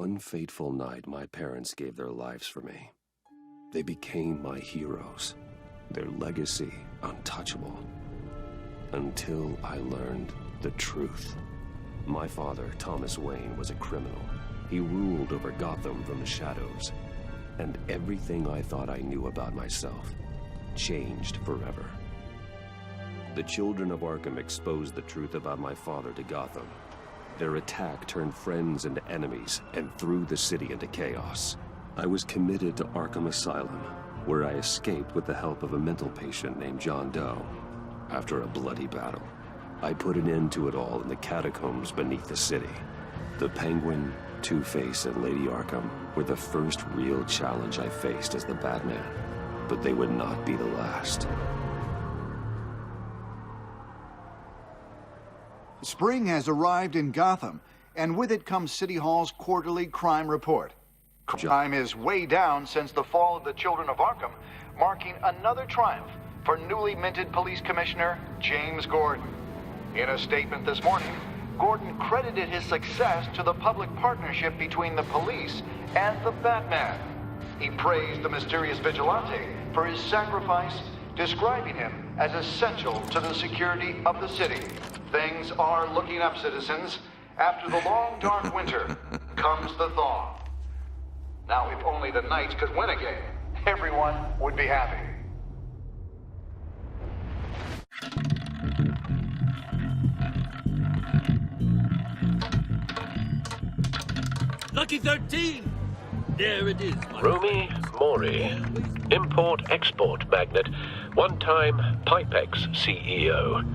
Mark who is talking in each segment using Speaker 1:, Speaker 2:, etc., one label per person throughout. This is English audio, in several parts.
Speaker 1: one fateful night, my parents gave their lives for me. They became my heroes, their legacy untouchable. Until I learned the truth. My father, Thomas Wayne, was a criminal. He ruled over Gotham from the shadows. And everything I thought I knew about myself changed forever. The children of Arkham exposed the truth about my father to Gotham. Their attack turned friends into enemies and threw the city into chaos. I was committed to Arkham Asylum, where I escaped with the help of a mental patient named John Doe. After a bloody battle, I put an end to it all in the catacombs beneath the city. The Penguin, Two-Face, and Lady Arkham were the first real challenge I faced as the Batman, but they would not be the last.
Speaker 2: Spring has arrived in Gotham, and with it comes City Hall's quarterly crime report. Crime is way down since the fall of the Children of Arkham, marking another triumph for newly minted Police Commissioner James Gordon. In a statement this morning, Gordon credited his success to the public partnership between the police and the Batman. He praised the mysterious vigilante for his sacrifice, describing him as essential to the security of the city. Things are looking up, citizens. After the long, dark winter comes the thaw. Now, if only the Knights could win again, everyone would be happy.
Speaker 3: Lucky 13! There it is.
Speaker 4: Rumi Mori, import-export magnate, one-time Pipex CEO,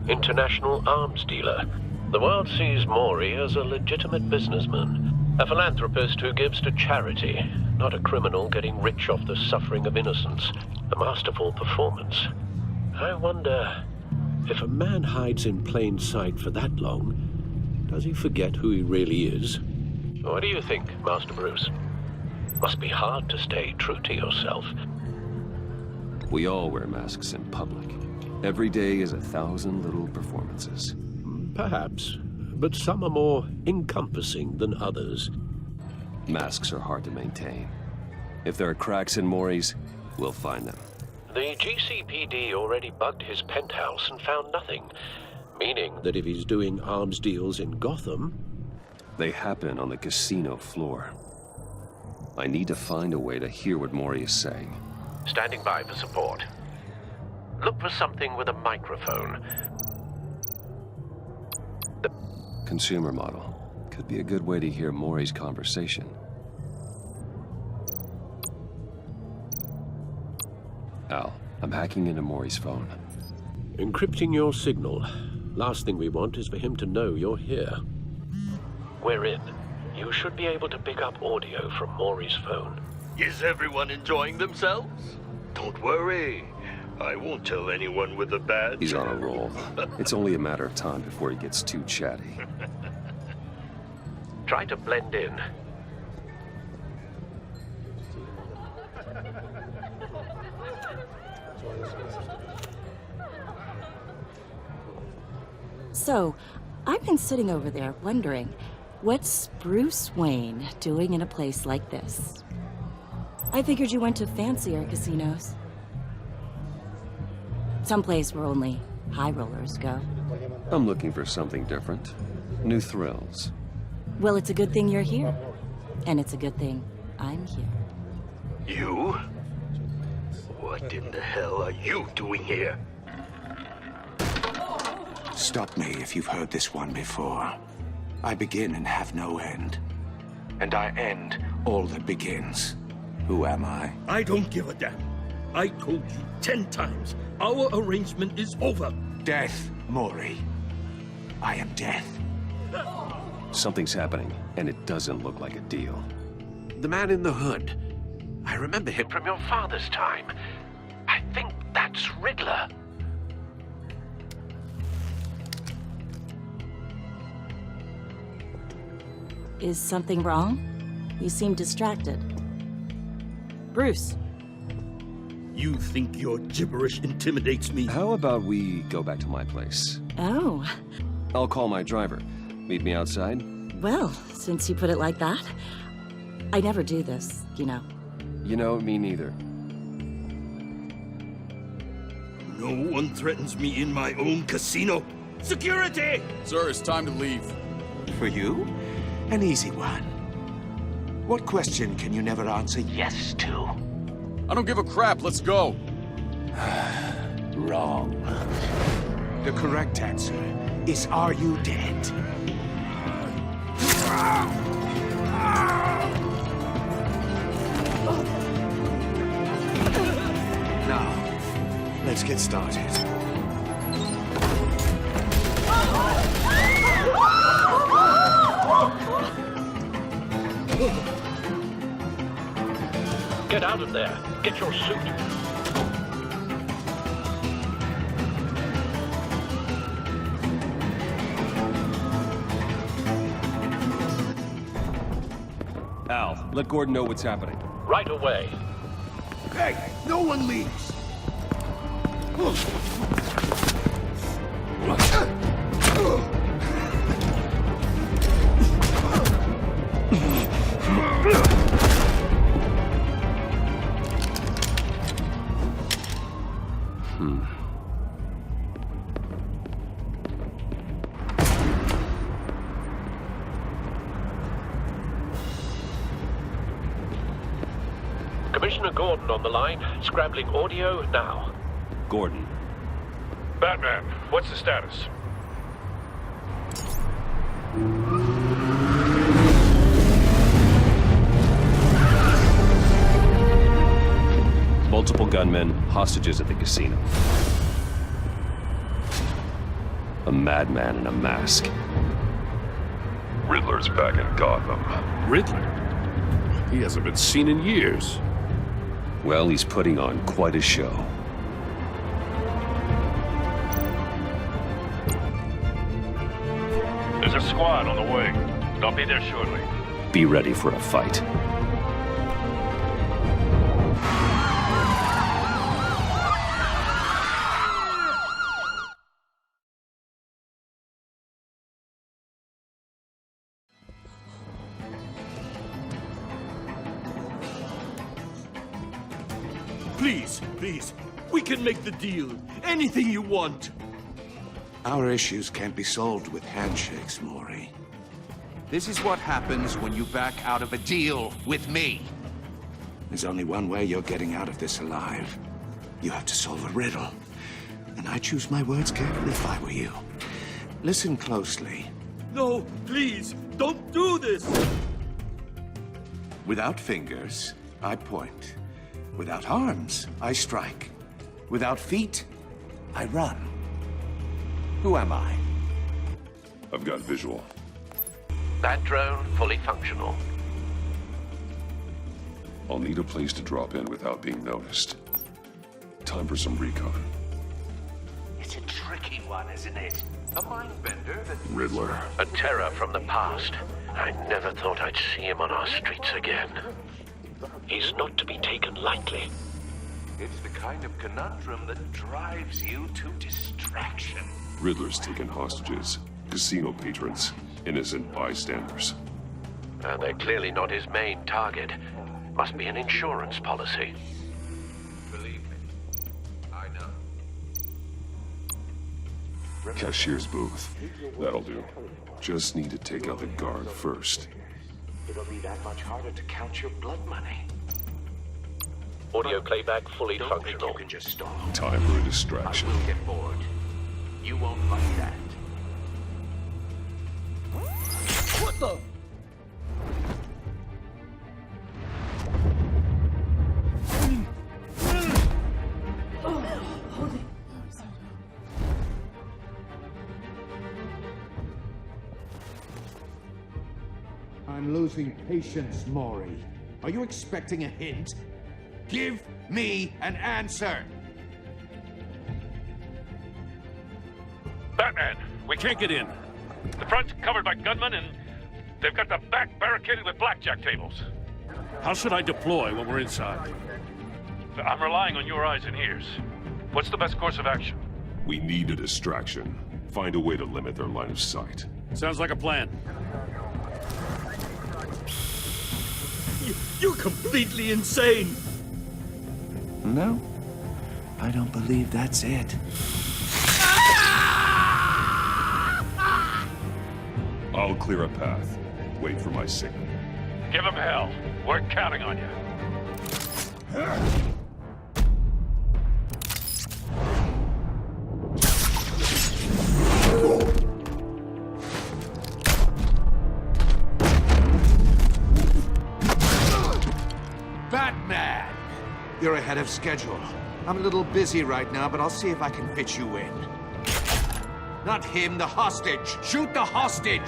Speaker 4: international arms dealer. The world sees Mori as a legitimate businessman, a philanthropist who gives to charity, not a criminal getting rich off the suffering of innocence. A masterful performance. I wonder, if a man hides in plain sight for that long, does he forget who he really is? What do you think, Master Bruce? Must be hard to stay true to yourself.
Speaker 1: We all wear masks in public. Every day is 1,000 little performances.
Speaker 4: Perhaps, but some are more encompassing than others.
Speaker 1: Masks are hard to maintain. If there are cracks in Mori's, we'll find them.
Speaker 4: The GCPD already bugged his penthouse and found nothing, meaning that if he's doing arms deals in Gotham...
Speaker 1: They happen on the casino floor. I need to find a way to hear what Mori is saying.
Speaker 4: Standing by for support. Look for something with a microphone.
Speaker 1: Consumer model. Could be a good way to hear Mori's conversation. Al, I'm hacking into Mori's phone.
Speaker 4: Encrypting your signal. Last thing we want is for him to know you're here. We're in. You should be able to pick up audio from Mori's phone.
Speaker 3: Is everyone enjoying themselves?
Speaker 5: Don't worry. I won't tell anyone with a badge.
Speaker 1: He's on a roll. It's only a matter of time before he gets too chatty.
Speaker 4: Try to blend in.
Speaker 6: So, I've been sitting over there wondering, what's Bruce Wayne doing in a place like this? I figured you went to fancier casinos. Someplace where only high rollers go.
Speaker 1: I'm looking for something different. New thrills.
Speaker 6: Well, it's a good thing you're here. And it's a good thing I'm here.
Speaker 5: You? What in the hell are you doing here?
Speaker 7: Stop me if you've heard this one before. I begin and have no end. And I end all that begins. Who am I?
Speaker 3: I don't give a damn. I told you 10 times. Our arrangement is over.
Speaker 7: Death, Mori. I am death.
Speaker 1: Something's happening, and it doesn't look like a deal.
Speaker 4: The man in the hood. I remember him from your father's time. I think that's Riddler.
Speaker 6: Is something wrong? You seem distracted. Bruce.
Speaker 3: You think your gibberish intimidates me?
Speaker 1: How about we go back to my place?
Speaker 6: Oh.
Speaker 1: I'll call my driver. Meet me outside.
Speaker 6: Well, since you put it like that, I never do this, you know.
Speaker 1: You know, me neither.
Speaker 3: No one threatens me in my own casino. Security!
Speaker 8: Sir, it's time to leave.
Speaker 7: For you? An easy one. What question can you never answer yes to?
Speaker 8: I don't give a crap. Let's go.
Speaker 7: Wrong. The correct answer is, are you dead? Now, let's get started.
Speaker 4: Get out of there. Get your suit.
Speaker 1: Al, let Gordon know what's happening.
Speaker 4: Right away.
Speaker 3: Hey, no one leaves!
Speaker 4: Commissioner Gordon on the line. Scrambling audio now.
Speaker 1: Gordon.
Speaker 9: Batman, what's the status?
Speaker 1: Multiple gunmen, hostages at the casino. A madman in a mask.
Speaker 9: Riddler's back in Gotham.
Speaker 3: Riddler? He hasn't been seen in years.
Speaker 1: Well, he's putting on quite a show.
Speaker 9: There's a squad on the way. They'll be there shortly.
Speaker 1: Be ready for a fight.
Speaker 3: Please, please, we can make the deal. Anything you want.
Speaker 7: Our issues can't be solved with handshakes, Maury.
Speaker 10: This is what happens when you back out of a deal with me.
Speaker 7: There's only one way you're getting out of this alive. You have to solve a riddle. And I choose my words carefully if I were you. Listen closely.
Speaker 3: No, please, don't do this!
Speaker 7: Without fingers, I point. Without arms, I strike. Without feet, I run. Who am I?
Speaker 9: I've got visual.
Speaker 4: That drone fully functional.
Speaker 9: I'll need a place to drop in without being noticed. Time for some recon.
Speaker 5: It's a tricky one, isn't it? A mind bender that...
Speaker 9: Riddler.
Speaker 4: A terror from the past. I never thought I'd see him on our streets again. He's not to be taken lightly.
Speaker 5: It's the kind of conundrum that drives you to distraction.
Speaker 9: Riddler's taken hostages. Casino patrons. Innocent bystanders.
Speaker 4: They're clearly not his main target. Must be an insurance policy.
Speaker 5: Believe me, I know.
Speaker 9: Cashier's booth. That'll do. Just need to take out the guard first.
Speaker 5: It'll be that much harder to count your blood money.
Speaker 4: Audio playback fully
Speaker 5: Don't
Speaker 4: functional.
Speaker 5: think you can just stall.
Speaker 9: Time for a
Speaker 5: I
Speaker 9: distraction.
Speaker 5: will get bored. You won't like that.
Speaker 3: What the?
Speaker 10: I'm losing patience, Maury. Are you expecting a hint? Give me an answer!
Speaker 9: Batman, we can't get in. The front's covered by gunmen and they've got the back barricaded with blackjack tables.
Speaker 3: How should I deploy when we're inside?
Speaker 9: I'm relying on your eyes and ears. What's the best course of action?
Speaker 11: We need a distraction. Find a way to limit their line of sight.
Speaker 3: Sounds like a plan. You're completely insane!
Speaker 7: No, I don't believe that's it.
Speaker 11: I'll clear a path. Wait for my signal.
Speaker 9: Give him hell. We're counting on you.
Speaker 10: Batman! You're ahead of schedule. I'm a little busy right now, but I'll see if I can fit you in. Not him, the hostage! Shoot the hostage!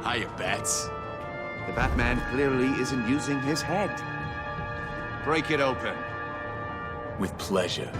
Speaker 8: Hiya, Bats.
Speaker 10: The Batman clearly isn't using his head. Break it open.
Speaker 8: With pleasure.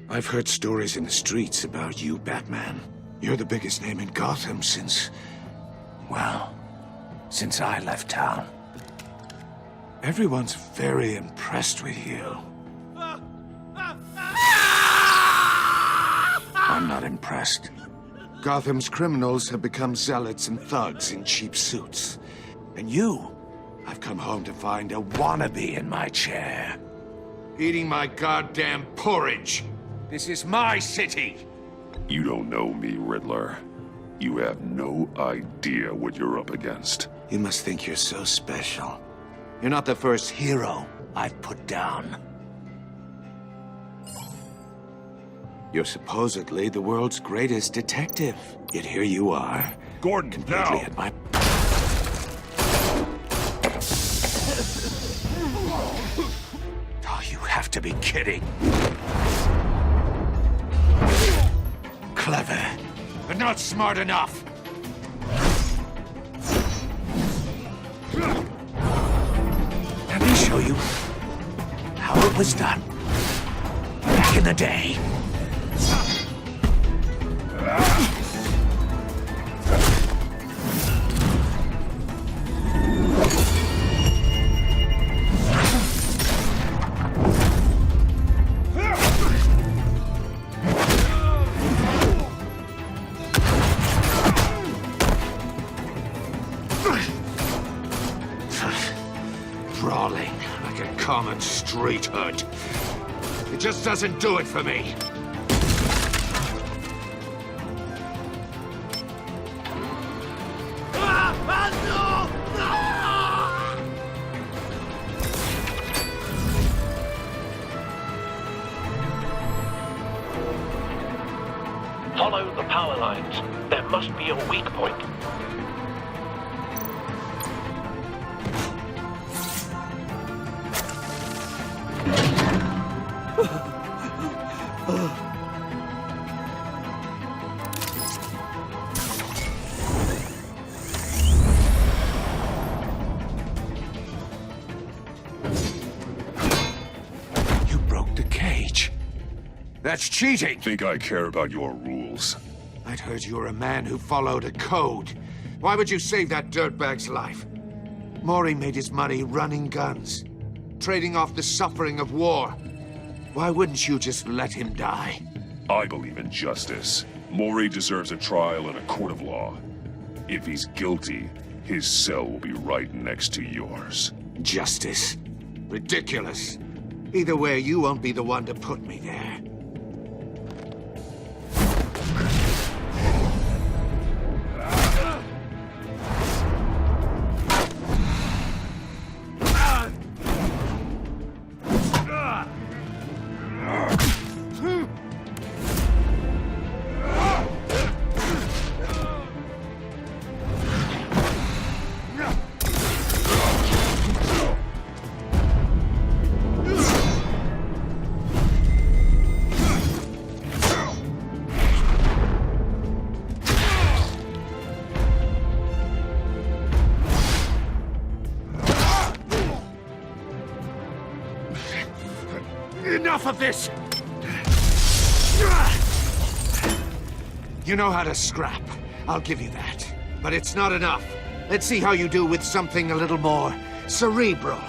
Speaker 7: I've heard stories in the streets about you, Batman. You're the biggest name in Gotham since... well, since I left town. Everyone's very impressed with you. I'm not impressed. Gotham's criminals have become zealots and thugs in cheap suits. And you, I've come home to find a wannabe in my chair. Eating my goddamn porridge. This is my city!
Speaker 11: You don't know me, Riddler. You have no idea what you're up against.
Speaker 7: You must think you're so special. You're not the first hero I've put down. You're supposedly the world's greatest detective. Yet here you are.
Speaker 11: Gordon,
Speaker 7: completely
Speaker 11: now!
Speaker 7: at my... Oh, you have to be kidding. Clever, but not smart enough. Let me show you how it was done back in the day. Brawling like a common street hood. It just doesn't do it for me.
Speaker 4: Follow the power lines. There must be a weak point.
Speaker 7: You broke the cage. That's cheating!
Speaker 11: Think I care about your rules?
Speaker 7: I'd heard you were a man who followed a code. Why would you save that dirtbag's life? Maury made his money running guns, trading off the suffering of war. Why wouldn't you just let him die?
Speaker 11: I believe in justice. Maury deserves a trial in a court of law. If he's guilty, his cell will be right next to yours.
Speaker 7: Justice? Ridiculous. Either way, you won't be the one to put me there.
Speaker 10: of this! You know how to scrap. I'll give you that. But it's not enough. Let's see how you do with something a little more cerebral.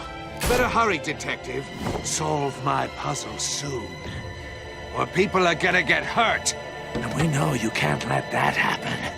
Speaker 10: Better hurry, detective. Solve my puzzle soon. Or people are gonna get hurt. And we know you can't let that happen.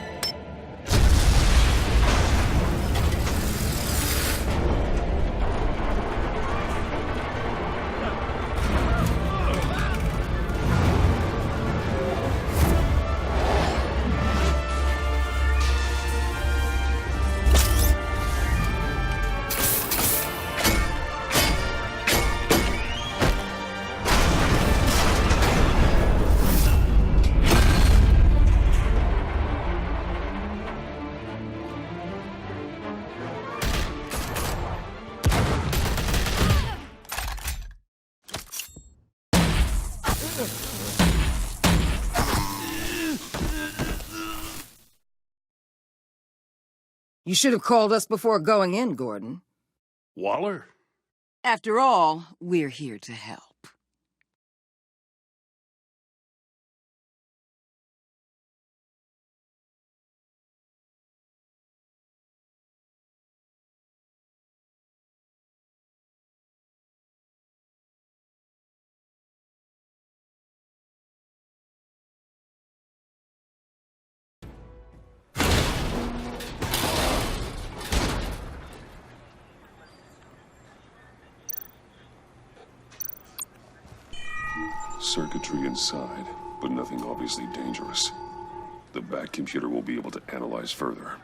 Speaker 12: You should have called us before going in, Gordon.
Speaker 3: Waller?
Speaker 12: After all, we're here to help.
Speaker 11: Circuitry inside, but nothing obviously dangerous. The back computer will be able to analyze further.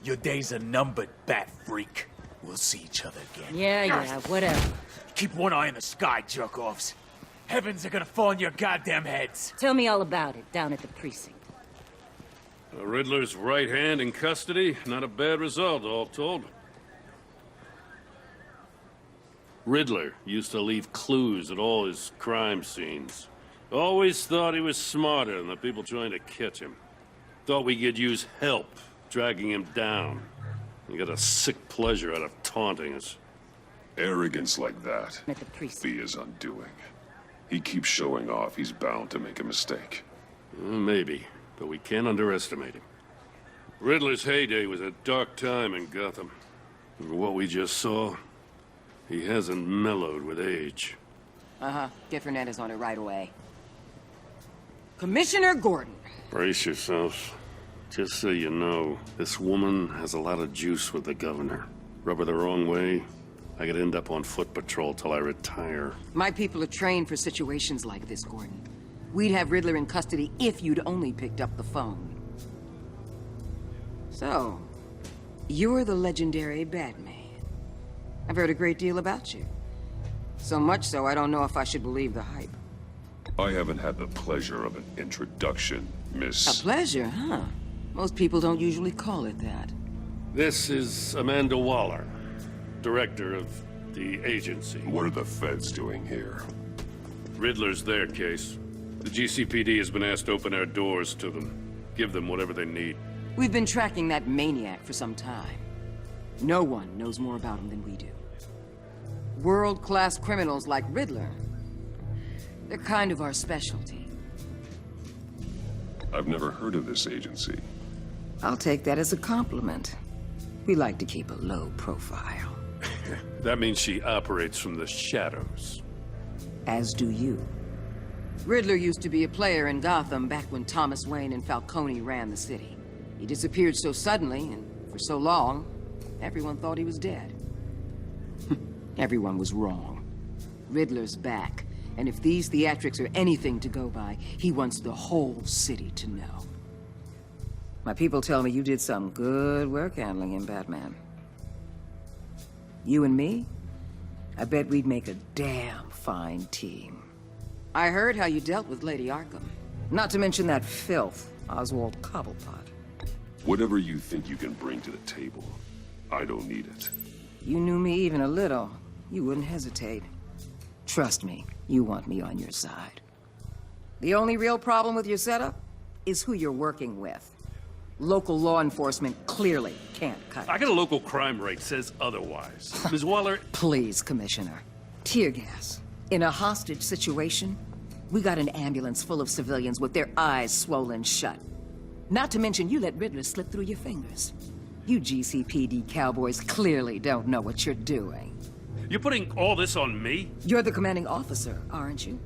Speaker 8: Your days are numbered, bat freak. We'll see each other again.
Speaker 12: Yeah, whatever.
Speaker 8: Keep one eye in the sky, jerk-offs. Heavens are gonna fall on your goddamn heads.
Speaker 6: Tell me all about it down at the precinct.
Speaker 3: Riddler's right hand in custody. Not a bad result, all told. Riddler used to leave clues at all his crime scenes. Always thought he was smarter than the people trying to catch him. Thought we could use help dragging him down. He got a sick pleasure out of taunting us.
Speaker 11: Arrogance like that
Speaker 6: At the precinct.
Speaker 11: be his undoing. He keeps showing off, he's bound to make a mistake.
Speaker 3: Maybe, but we can't underestimate him. Riddler's heyday was a dark time in Gotham. And what we just saw, he hasn't mellowed with age.
Speaker 12: Uh-huh. Get Fernandez on it right away. Commissioner Gordon.
Speaker 3: Brace yourselves. Just so you know, this woman has a lot of juice with the governor. Rub her the wrong way, I could end up on foot patrol till I retire.
Speaker 12: My people are trained for situations like this, Gordon. We'd have Riddler in custody if you'd only picked up the phone. So, you're the legendary Batman. I've heard a great deal about you. So much so, I don't know if I should believe the hype.
Speaker 11: I haven't had the pleasure of an introduction, Miss...
Speaker 12: A pleasure, huh? Most people don't usually call it that.
Speaker 3: This is Amanda Waller, director of the agency.
Speaker 11: What are the feds doing here?
Speaker 3: Riddler's their case. The GCPD has been asked to open our doors to them. Give them whatever they need.
Speaker 12: We've been tracking that maniac for some time. No one knows more about him than we do. World-class criminals like Riddler. They're kind of our specialty.
Speaker 11: I've never heard of this agency.
Speaker 12: I'll take that as a compliment. We like to keep a low profile.
Speaker 3: That means she operates from the shadows.
Speaker 12: As do you. Riddler used to be a player in Gotham back when Thomas Wayne and Falcone ran the city. He disappeared so suddenly and for so long, everyone thought he was dead. Everyone was wrong. Riddler's back, and if these theatrics are anything to go by, he wants the whole city to know. My people tell me you did some good work handling him, Batman. You and me? I bet we'd make a damn fine team. I heard how you dealt with Lady Arkham. Not to mention that filth, Oswald Cobblepot.
Speaker 11: Whatever you think you can bring to the table, I don't need it.
Speaker 12: You knew me even a little, you wouldn't hesitate. Trust me, you want me on your side. The only real problem with your setup is who you're working with. Local law enforcement clearly can't cut it.
Speaker 3: I got a local crime rate says otherwise. Ms. Waller...
Speaker 12: Please, Commissioner. Tear gas. In a hostage situation, we got an ambulance full of civilians with their eyes swollen shut. Not to mention you let Riddler slip through your fingers. You GCPD cowboys clearly don't know what you're doing.
Speaker 3: You're putting all this on me?
Speaker 12: You're the commanding officer, aren't you?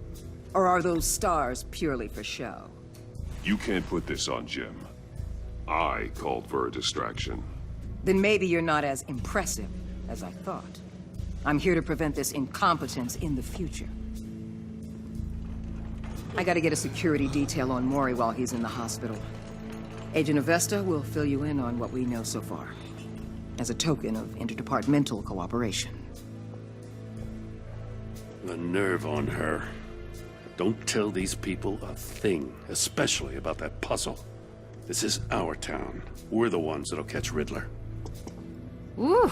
Speaker 12: Or are those stars purely for show?
Speaker 11: You can't put this on Jim. I called for a distraction.
Speaker 12: Then maybe you're not as impressive as I thought. I'm here to prevent this incompetence in the future. I gotta get a security detail on Maury while he's in the hospital. Agent Avesta will fill you in on what we know so far, as a token of interdepartmental cooperation.
Speaker 3: The nerve on her. Don't tell these people a thing, especially about that puzzle. This is our town. We're the ones that'll catch Riddler.
Speaker 13: Ooh,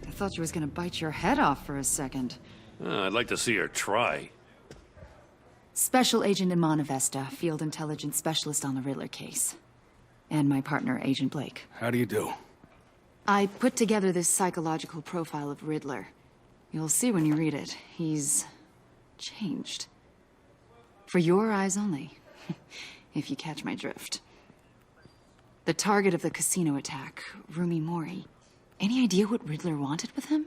Speaker 13: I thought you was gonna bite your head off for a second.
Speaker 3: I'd like to see her try.
Speaker 13: Special Agent Iman Avesta, Field Intelligence Specialist on the Riddler case. And my partner, Agent Blake.
Speaker 14: How do you do?
Speaker 13: I put together this psychological profile of Riddler. You'll see when you read it. He's changed. For your eyes only, if you catch my drift. The target of the casino attack, Rumi Mori. Any idea what Riddler wanted with him?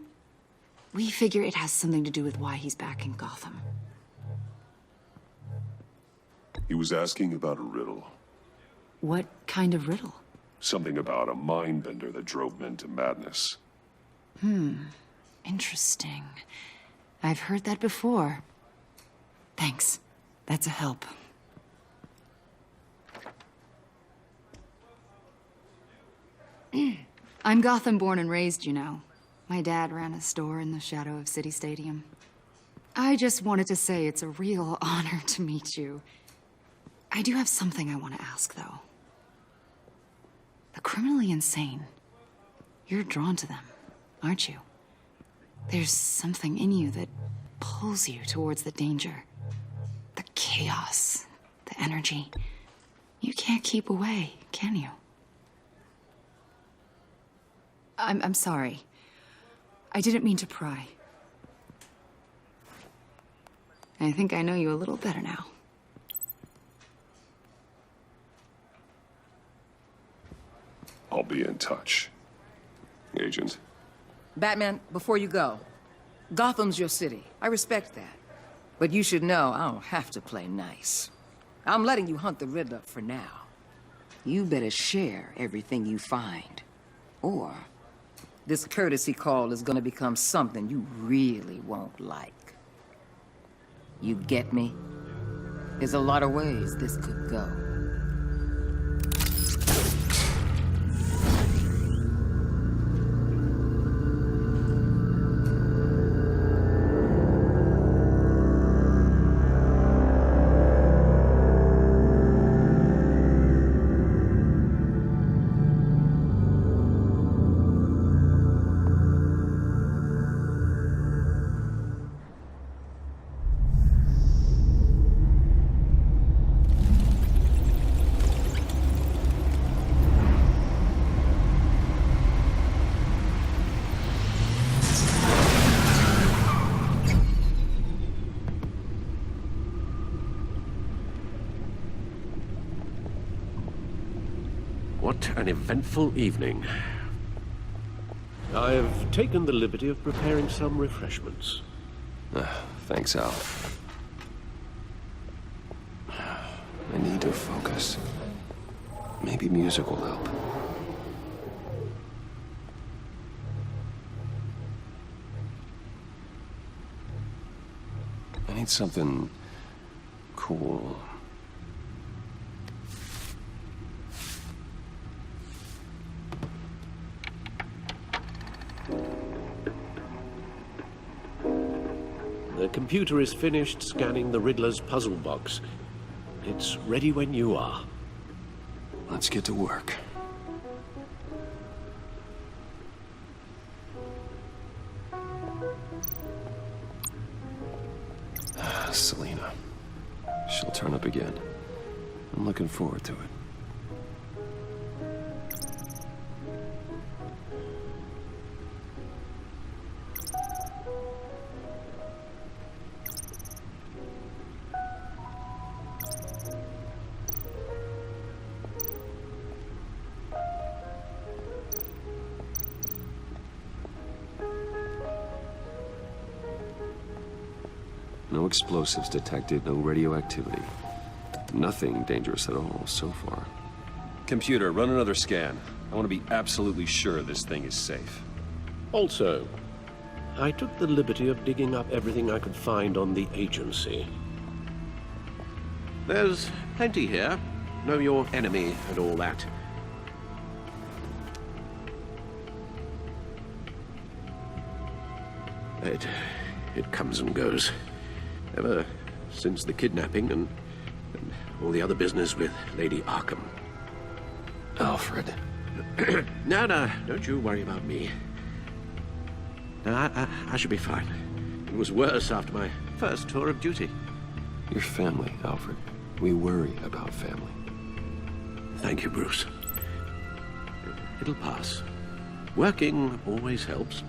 Speaker 13: We figure it has something to do with why he's back in Gotham.
Speaker 11: He was asking about a riddle.
Speaker 13: What kind of riddle?
Speaker 11: Something about a mindbender that drove men to madness.
Speaker 13: Interesting. I've heard that before. Thanks. That's a help. I'm Gotham born and raised, you know. My dad ran a store in the shadow of City Stadium. I just wanted to say it's a real honor to meet you. I do have something I want to ask, though. The criminally insane. You're drawn to them, aren't you? There's something in you that pulls you towards the danger. The chaos, the energy. You can't keep away, can you? I'm sorry. I didn't mean to pry. I think I know you a little better now.
Speaker 11: I'll be in touch. Agent.
Speaker 12: Batman, before you go, Gotham's your city. I respect that. But you should know I don't have to play nice. I'm letting you hunt the Riddler for now. You better share everything you find. Or this courtesy call is gonna become something you really won't like. You get me? There's a lot of ways this could go.
Speaker 1: What an eventful evening. I've taken the liberty of preparing some refreshments. Thanks, Al. I need to focus. Maybe music will help. I need something cool. The computer is finished scanning the Riddler's puzzle box. It's ready when you are. Let's get to work. turn up again. I'm looking forward to it. No explosives detected, no radioactivity. Nothing dangerous at all so far. Computer, run another scan. I want to be absolutely sure this thing is safe.
Speaker 4: Also, I took the liberty of digging up everything I could find on the agency. There's plenty here. Know your enemy and all that. It comes and goes. Ever since the kidnapping and all the other business with Lady Arkham.
Speaker 1: Alfred.
Speaker 4: No, don't you worry about me. No, I should be fine. It was worse after my first tour of duty.
Speaker 1: Your family, Alfred. We worry about family.
Speaker 4: Thank you, Bruce. It'll pass. Working always helps.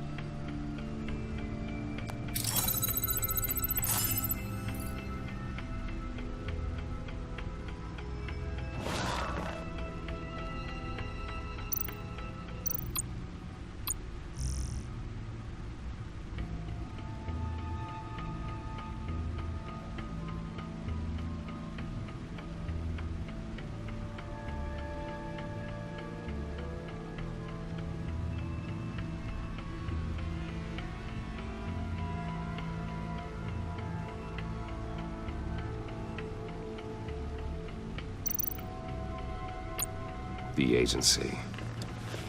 Speaker 1: The agency.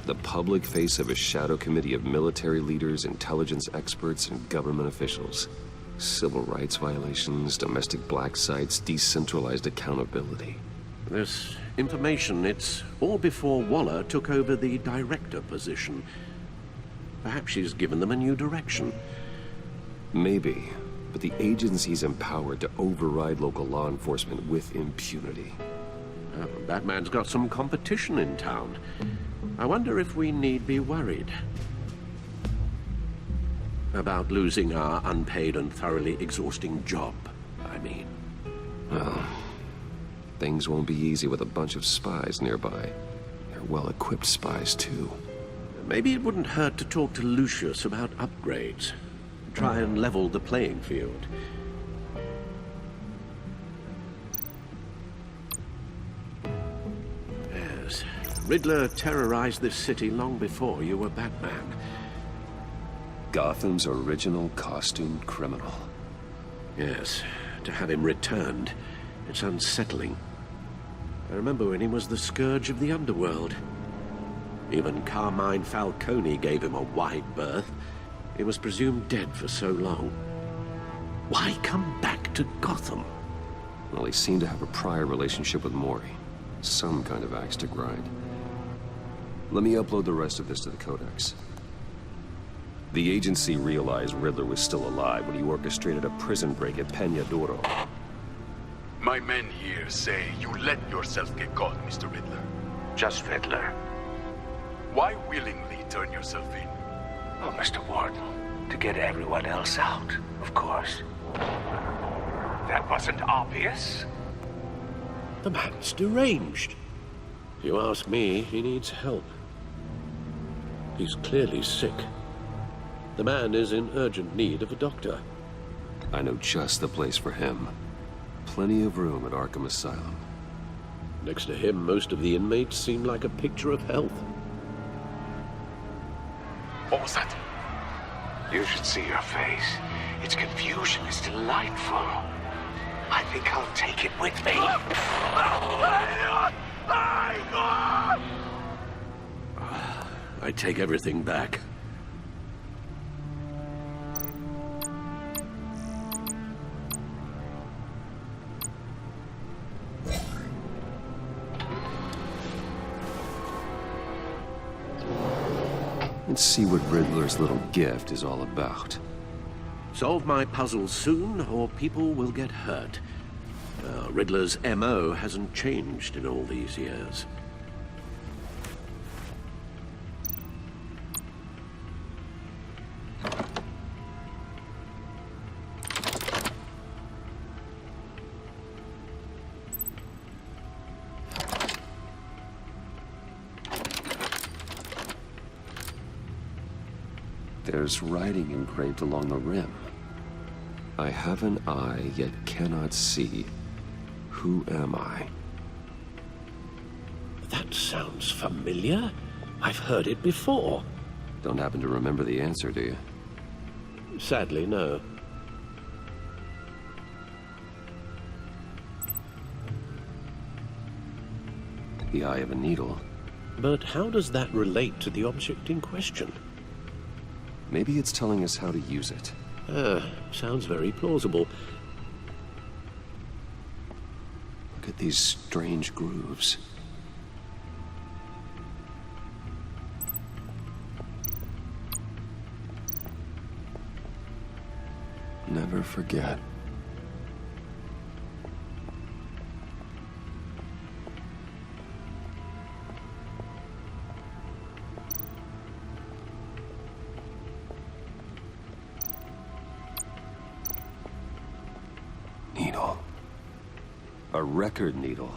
Speaker 1: The public face of a shadow committee of military leaders, intelligence experts, and government officials. Civil rights violations, domestic black sites, decentralized accountability.
Speaker 4: This information, it's all before Waller took over the director position. Perhaps she's given them a new direction.
Speaker 1: Maybe, but the agency's empowered to override local law enforcement with impunity.
Speaker 4: Batman's got some competition in town. I wonder if we need be worried about losing our unpaid and thoroughly exhausting job, I mean.
Speaker 1: Well, things won't be easy with a bunch of spies nearby. They're well-equipped spies, too.
Speaker 4: Maybe it wouldn't hurt to talk to Lucius about upgrades. Try and level the playing field. Yes, Riddler terrorized this city long before you were Batman.
Speaker 1: Gotham's original costumed criminal.
Speaker 4: Yes, to have him returned, it's unsettling. I remember when he was the scourge of the underworld. Even Carmine Falcone gave him a wide berth. He was presumed dead for so long. Why come back to Gotham?
Speaker 1: Well, he seemed to have a prior relationship with Mori. Some kind of axe to grind. Let me upload the rest of this to the Codex. The agency realized Riddler was still alive when he orchestrated a prison break at Peña Duro.
Speaker 14: My men here say you let yourself get caught, Mr. Riddler.
Speaker 5: Just Riddler.
Speaker 14: Why willingly turn yourself in?
Speaker 5: Oh, Mr. Warden, to get everyone else out, of course. That wasn't obvious.
Speaker 4: The man's deranged. If you ask me, he needs help. He's clearly sick. The man is in urgent need of a doctor.
Speaker 1: I know just the place for him. Plenty of room at Arkham Asylum.
Speaker 4: Next to him, most of the inmates seem like a picture of health.
Speaker 14: What was that?
Speaker 5: You should see your face. Its confusion is delightful. I think I'll take it with me.
Speaker 4: I take everything back.
Speaker 1: Let's see what Riddler's little gift is all about.
Speaker 4: Solve my puzzle soon, or people will get hurt. Riddler's MO hasn't changed in all these years.
Speaker 1: There's writing engraved along the rim. I have an eye, yet cannot see. Who am I?
Speaker 4: That sounds familiar. I've heard it before.
Speaker 1: Don't happen to remember the answer, do you?
Speaker 4: Sadly, no.
Speaker 1: The eye of a needle.
Speaker 4: But how does that relate to the object in question?
Speaker 1: Maybe it's telling us how to use it.
Speaker 4: Sounds very plausible.
Speaker 1: Look at these strange grooves. Never forget. Needle. A record needle.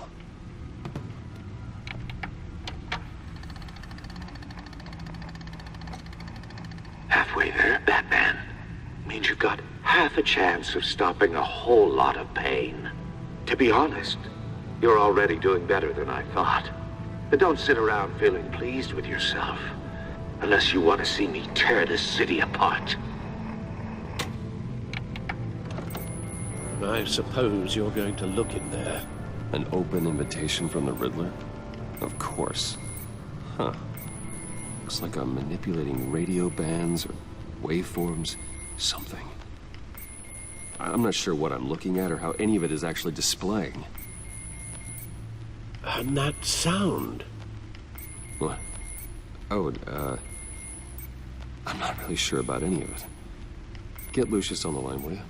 Speaker 5: Halfway there, Batman. Means you've got half a chance of stopping a whole lot of pain. To be honest, you're already doing better than I thought. But don't sit around feeling pleased with yourself. Unless you want to see me tear this city apart.
Speaker 4: I suppose you're going to look in there.
Speaker 1: An open invitation from the Riddler? Of course. Huh. Looks like I'm manipulating radio bands or waveforms. Something. I'm not sure what I'm looking at or how any of it is actually displaying.
Speaker 4: And that sound.
Speaker 1: What? Oh, I'm not really sure about any of it. Get Lucius on the line, will you?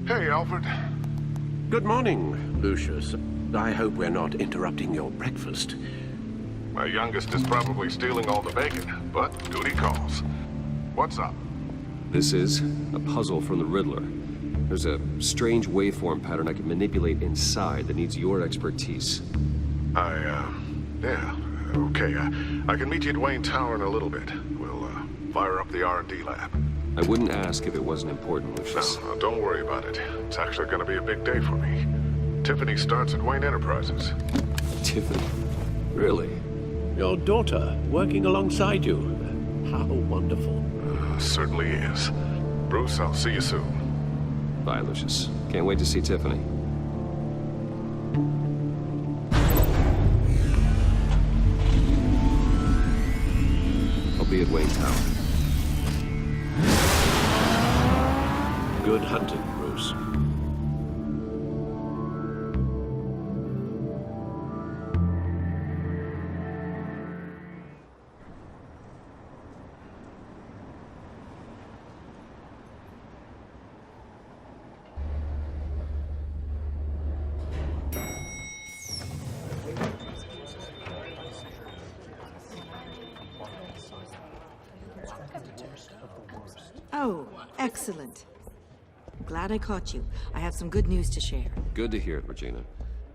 Speaker 15: Hey, Alfred.
Speaker 4: Good morning, Lucius. I hope we're not interrupting your breakfast.
Speaker 15: My youngest is probably stealing all the bacon, but duty calls. What's up?
Speaker 1: This is a puzzle from the Riddler. There's a strange waveform pattern I can manipulate inside that needs your expertise.
Speaker 15: Yeah, okay. I can meet you at Wayne Tower in a little bit. We'll, fire up the R&D lab.
Speaker 1: I wouldn't ask if it wasn't important, Lucius.
Speaker 15: No, don't worry about it. It's actually gonna be a big day for me. Tiffany starts at Wayne Enterprises.
Speaker 1: Tiffany? Really?
Speaker 4: Your daughter, working alongside you. How wonderful.
Speaker 15: Certainly is. Bruce, I'll see you soon.
Speaker 1: Bye, Lucius. Can't wait to see Tiffany. I'll be at Wayne Tower.
Speaker 4: Good hunting, Bruce.
Speaker 16: Oh, excellent. Glad I caught you. I have some good news to share.
Speaker 1: Good to hear it, Regina.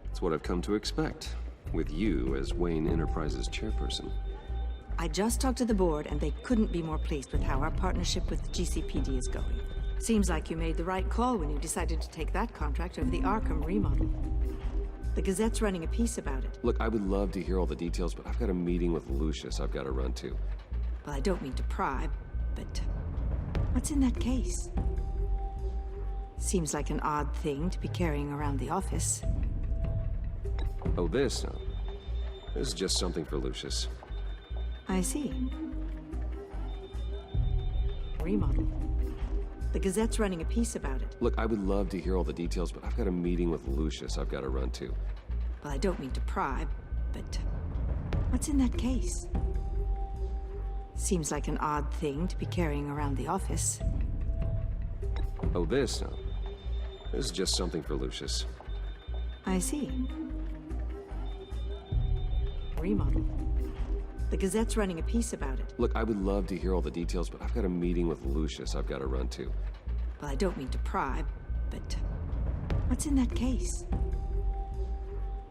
Speaker 1: It's what I've come to expect, with you as Wayne Enterprises chairperson.
Speaker 16: I just talked to the board, and they couldn't be more pleased with how our partnership with GCPD is going. Seems like you made the right call when you decided to take that contract over the Arkham remodel. The Gazette's running a piece about it.
Speaker 1: Look, I would love to hear all the details, but I've got a meeting with Lucius I've got to run to.
Speaker 16: Well, I don't mean to pry, but what's in that case? Seems like an odd thing to be carrying around the office.
Speaker 1: Oh, this? No. This is just something for Lucius.
Speaker 16: I see. Remodel. The Gazette's running a piece about it.
Speaker 1: Look, I would love to hear all the details, but I've got a meeting with Lucius I've got to run to.
Speaker 16: Well, I don't mean to pry, but what's in that case? Seems like an odd thing to be carrying around the office.
Speaker 1: Oh, this? No. This is just something for Lucius.
Speaker 16: I see. Remodel. The Gazette's running a piece about it.
Speaker 1: Look, I would love to hear all the details, but I've got a meeting with Lucius I've got to run to.
Speaker 16: Well, I don't mean to pry, but what's in that case?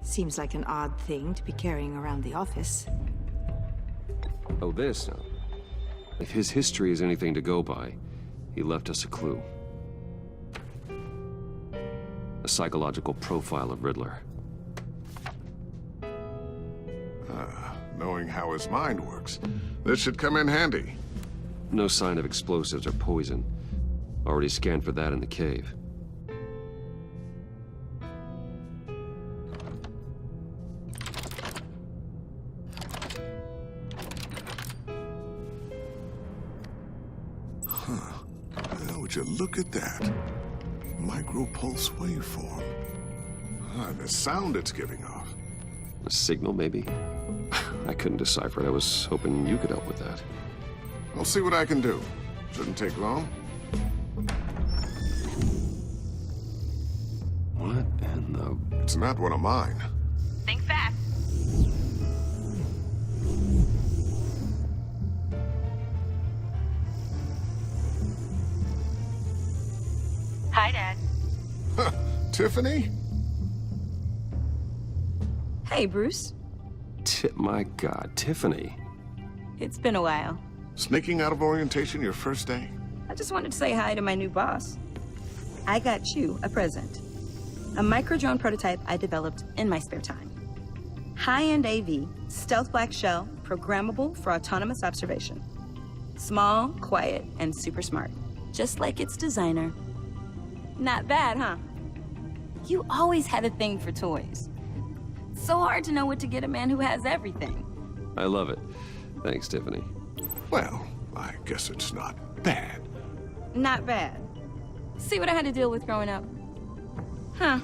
Speaker 16: Seems like an odd thing to be carrying around the office.
Speaker 1: Oh, this? No. If his history is anything to go by, he left us a clue. A psychological profile of Riddler.
Speaker 15: Knowing how his mind works, this should come in handy.
Speaker 1: No sign of explosives or poison. Already scanned for that in the cave.
Speaker 15: Well, would you look at that? Micro-pulse waveform. The sound it's giving off.
Speaker 1: A signal, maybe? I couldn't decipher it. I was hoping you could help with that.
Speaker 15: I'll see what I can do. Shouldn't take long.
Speaker 1: What in the...
Speaker 15: It's not one of mine.
Speaker 17: Think fast. Hi, Dad.
Speaker 15: Tiffany?
Speaker 6: Hey, Bruce.
Speaker 1: My God, Tiffany.
Speaker 6: It's been a while.
Speaker 15: Sneaking out of orientation your first day?
Speaker 6: I just wanted to say hi to my new boss. I got you a present. A micro-drone prototype I developed in my spare time. High-end AV, stealth black shell, programmable for autonomous observation. Small, quiet, and super smart. Just like its designer. Not bad, huh? You always had a thing for toys. So hard to know what to get a man who has everything.
Speaker 1: I love it. Thanks, Tiffany.
Speaker 15: Well, I guess it's not bad.
Speaker 6: Not bad. See what I had to deal with growing up? Huh.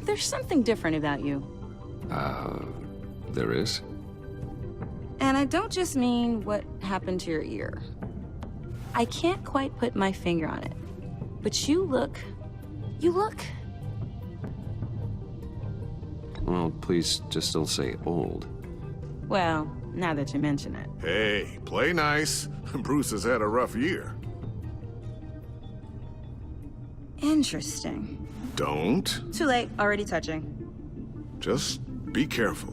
Speaker 6: There's something different about you.
Speaker 1: There is?
Speaker 6: And I don't just mean what happened to your ear. I can't quite put my finger on it. But you look...
Speaker 1: Well, please just don't say old.
Speaker 6: Well, now that you mention it.
Speaker 15: Hey, play nice. Bruce has had a rough year.
Speaker 6: Interesting.
Speaker 15: Don't.
Speaker 6: Too late, already touching.
Speaker 15: Just be careful.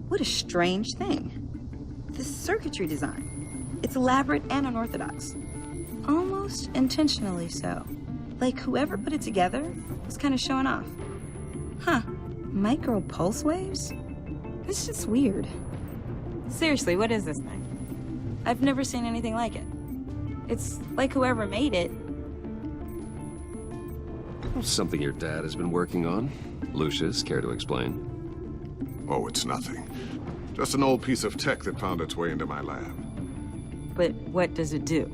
Speaker 6: What a strange thing. This circuitry design. It's elaborate and unorthodox. Almost intentionally so. Like whoever put it together was kind of showing off. Huh. Micro pulse waves? It's just weird. Seriously, what is this thing? I've never seen anything like it. It's like whoever made it.
Speaker 1: Something your dad has been working on. Lucius, care to explain?
Speaker 15: Oh, it's nothing. Just an old piece of tech that found its way into my lab.
Speaker 6: But what does it do?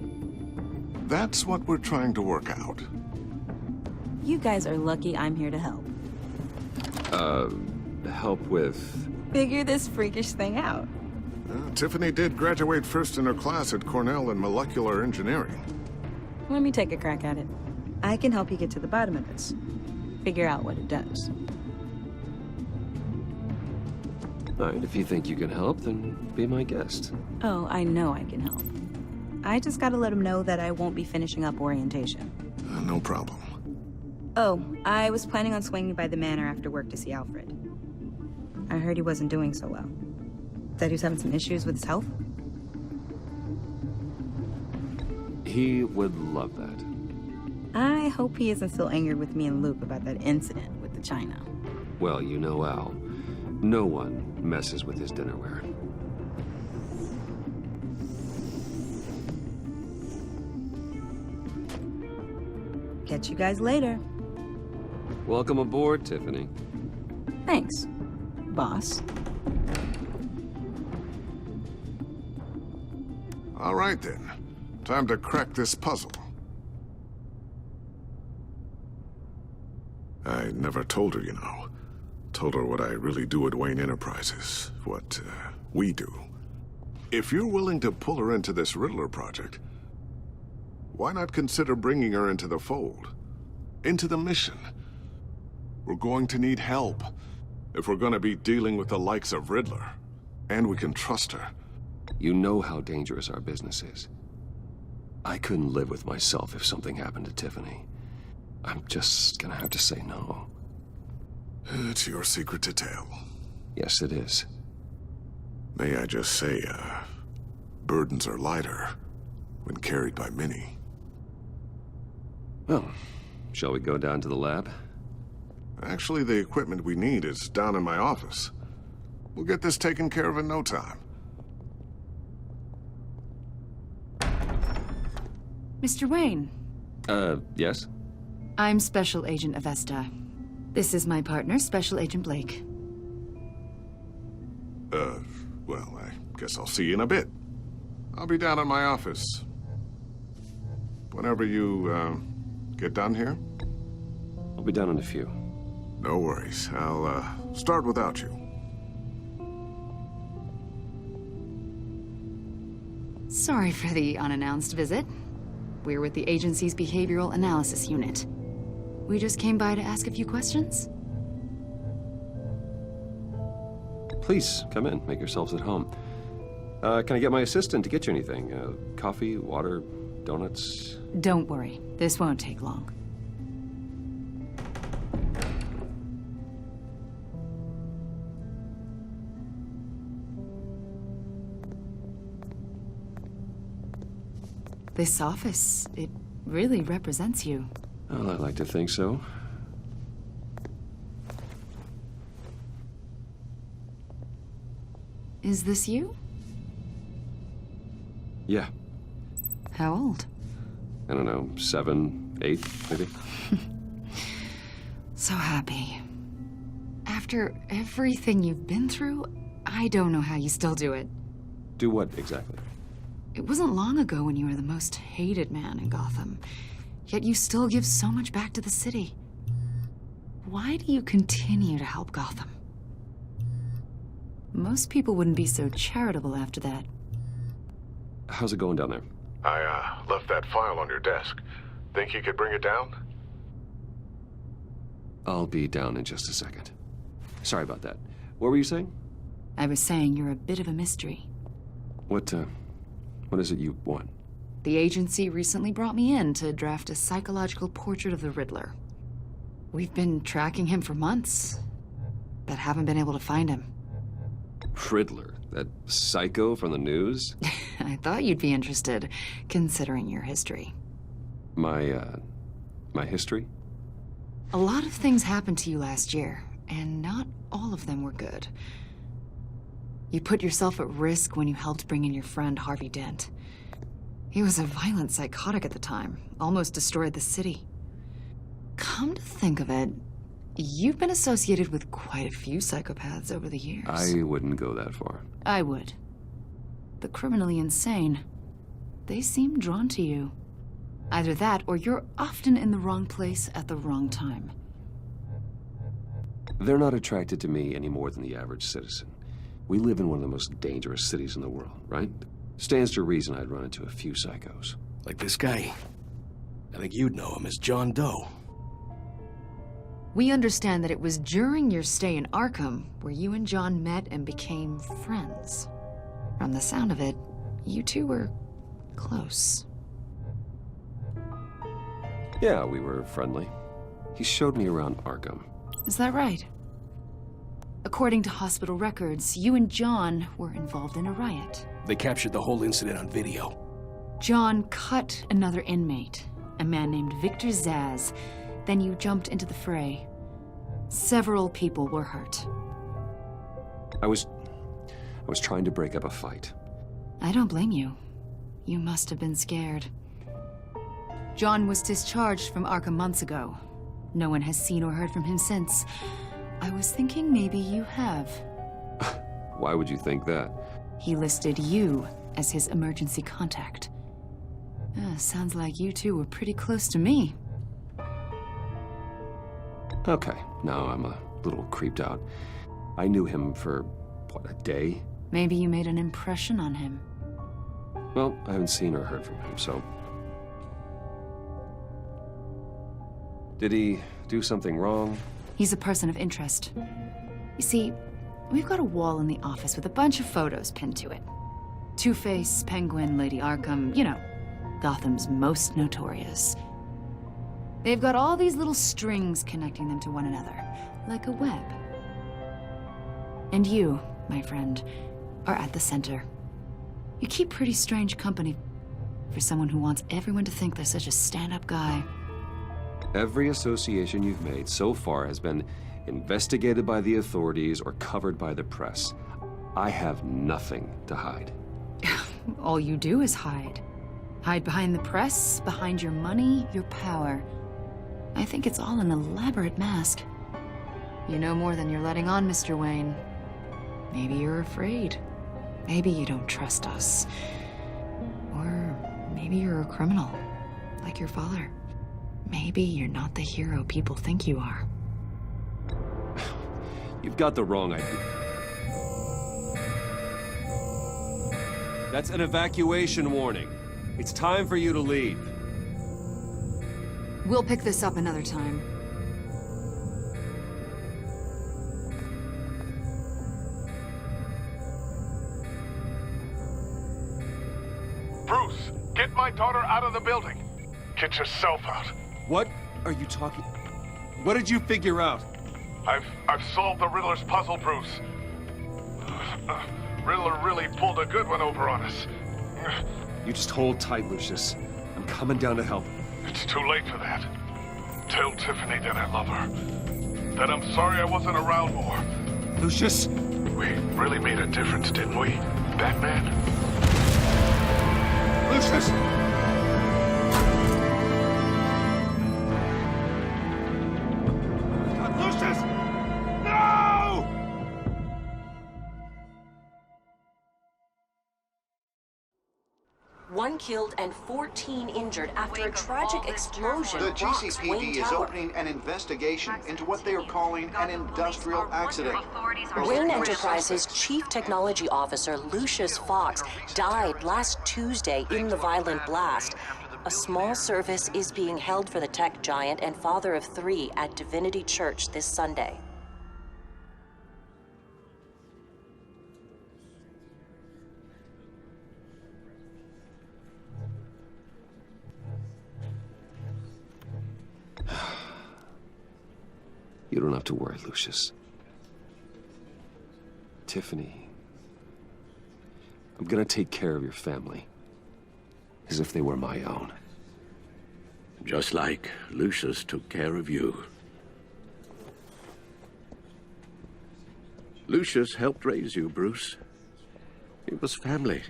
Speaker 15: That's what we're trying to work out.
Speaker 6: You guys are lucky I'm here to help.
Speaker 1: Help with...
Speaker 6: Figure this freakish thing out.
Speaker 15: Tiffany did graduate first in her class at Cornell in molecular engineering.
Speaker 6: Let me take a crack at it. I can help you get to the bottom of this. Figure out what it does.
Speaker 1: All right, if you think you can help, then be my guest.
Speaker 6: Oh, I know I can help. I just gotta let him know that I won't be finishing up orientation.
Speaker 15: No problem.
Speaker 6: Oh, I was planning on swinging by the manor after work to see Alfred. I heard he wasn't doing so well. That he was having some issues with his health?
Speaker 1: He would love that.
Speaker 6: I hope he isn't still angered with me and Luke about that incident with the china.
Speaker 1: Well, you know Al. No one messes with his dinnerware.
Speaker 6: Catch you guys later.
Speaker 1: Welcome aboard, Tiffany.
Speaker 6: Thanks, boss.
Speaker 15: All right, then. Time to crack this puzzle. I never told her, you know. Told her what I really do at Wayne Enterprises. What, we do. If you're willing to pull her into this Riddler project, why not consider bringing her into the fold? Into the mission? We're going to need help if we're going to be dealing with the likes of Riddler. And we can trust her.
Speaker 1: You know how dangerous our business is. I couldn't live with myself if something happened to Tiffany. I'm just gonna have to say no.
Speaker 15: It's your secret to tell.
Speaker 1: Yes, it is.
Speaker 15: May I just say, burdens are lighter when carried by many.
Speaker 1: Well, shall we go down to the lab?
Speaker 15: Actually, the equipment we need is down in my office. We'll get this taken care of in no time.
Speaker 13: Mr. Wayne.
Speaker 1: Yes?
Speaker 13: I'm Special Agent Avesta. This is my partner, Special Agent Blake.
Speaker 15: Well, I guess I'll see you in a bit. I'll be down in my office. Whenever you, get done here?
Speaker 1: I'll be down in a few.
Speaker 15: No worries. I'll, start without you.
Speaker 13: Sorry for the unannounced visit. We're with the agency's Behavioral Analysis Unit. We just came by to ask a few questions.
Speaker 1: Please, come in. Make yourselves at home. Can I get my assistant to get you anything? Coffee, water, donuts?
Speaker 13: Don't worry. This won't take long. This office, it really represents you.
Speaker 1: Well, I'd like to think so.
Speaker 13: Is this you?
Speaker 1: Yeah.
Speaker 13: How old?
Speaker 1: I don't know, 7, 8, maybe?
Speaker 13: So happy. After everything you've been through, I don't know how you still do it.
Speaker 1: Do what, exactly?
Speaker 13: It wasn't long ago when you were the most hated man in Gotham, yet you still give so much back to the city. Why do you continue to help Gotham? Most people wouldn't be so charitable after that.
Speaker 1: How's it going down there?
Speaker 15: I, left that file on your desk. Think you could bring it down?
Speaker 1: I'll be down in just a second. Sorry about that. What were you saying?
Speaker 13: I was saying you're a bit of a mystery.
Speaker 1: What is it you want?
Speaker 13: The agency recently brought me in to draft a psychological portrait of the Riddler. We've been tracking him for months, but haven't been able to find him.
Speaker 1: Riddler? That psycho from the news?
Speaker 13: I thought you'd be interested, considering your history.
Speaker 1: My history?
Speaker 13: A lot of things happened to you last year, and not all of them were good. You put yourself at risk when you helped bring in your friend Harvey Dent. He was a violent psychotic at the time, almost destroyed the city. Come to think of it, you've been associated with quite a few psychopaths over the years.
Speaker 1: I wouldn't go that far.
Speaker 13: I would. The criminally insane, they seem drawn to you. Either that, or you're often in the wrong place at the wrong time.
Speaker 1: They're not attracted to me any more than the average citizen. We live in one of the most dangerous cities in the world, right? Stands to reason I'd run into a few psychos.
Speaker 18: Like this guy. I think you'd know him as John Doe.
Speaker 13: We understand that it was during your stay in Arkham where you and John met and became friends. From the sound of it, you two were close.
Speaker 1: Yeah, we were friendly. He showed me around Arkham.
Speaker 13: Is that right? According to hospital records, you and John were involved in a riot.
Speaker 18: They captured the whole incident on video.
Speaker 13: John cut another inmate, a man named Victor Zaz. Then you jumped into the fray. Several people were hurt.
Speaker 1: I was trying to break up a fight.
Speaker 13: I don't blame you. You must have been scared. John was discharged from Arkham months ago. No one has seen or heard from him since. I was thinking maybe you have.
Speaker 1: Why would you think that?
Speaker 13: He listed you as his emergency contact. Sounds like you two were pretty close to me.
Speaker 1: Okay, now I'm a little creeped out. I knew him for, what, a day?
Speaker 13: Maybe you made an impression on him.
Speaker 1: Well, I haven't seen or heard from him, so... Did he do something wrong?
Speaker 13: He's a person of interest. You see, we've got a wall in the office with a bunch of photos pinned to it. Two-Face, Penguin, Lady Arkham, you know, Gotham's most notorious. They've got all these little strings connecting them to one another, like a web. And you, my friend, are at the center. You keep pretty strange company for someone who wants everyone to think they're such a stand-up guy.
Speaker 1: Every association you've made so far has been investigated by the authorities or covered by the press. I have nothing to hide.
Speaker 13: All you do is hide. Hide behind the press, behind your money, your power. I think it's all an elaborate mask. You know more than you're letting on, Mr. Wayne. Maybe you're afraid. Maybe you don't trust us. Or maybe you're a criminal, like your father. Maybe you're not the hero people think you are.
Speaker 1: You've got the wrong idea. That's an evacuation warning. It's time for you to leave.
Speaker 13: We'll pick this up another time.
Speaker 15: Bruce, get my daughter out of the building. Get yourself out.
Speaker 1: What are you talking... What did you figure out?
Speaker 15: I've solved the Riddler's puzzle, Bruce. Riddler really pulled a good one over on us.
Speaker 1: You just hold tight, Lucius. I'm coming down to help.
Speaker 15: It's too late for that. Tell Tiffany that I love her. That I'm sorry I wasn't around more.
Speaker 1: Lucius!
Speaker 15: We really made a difference, didn't we, Batman?
Speaker 1: Lucius! Lucius! No!
Speaker 19: One killed and 14 injured after a tragic explosion.
Speaker 2: The
Speaker 19: rocks
Speaker 2: GCPD
Speaker 19: Wayne
Speaker 2: is
Speaker 19: Tower.
Speaker 2: opening an investigation into what they are calling an industrial accident.
Speaker 19: Wayne Enterprises' chief technology officer, Lucius Fox, died last Tuesday in the violent blast. A small service is being held for the tech giant and father of 3 at Divinity Church this Sunday.
Speaker 1: You don't have to worry, Lucius. Tiffany, I'm gonna take care of your family as if they were my own.
Speaker 4: Just like Lucius took care of you. Lucius helped raise you, Bruce. It was family.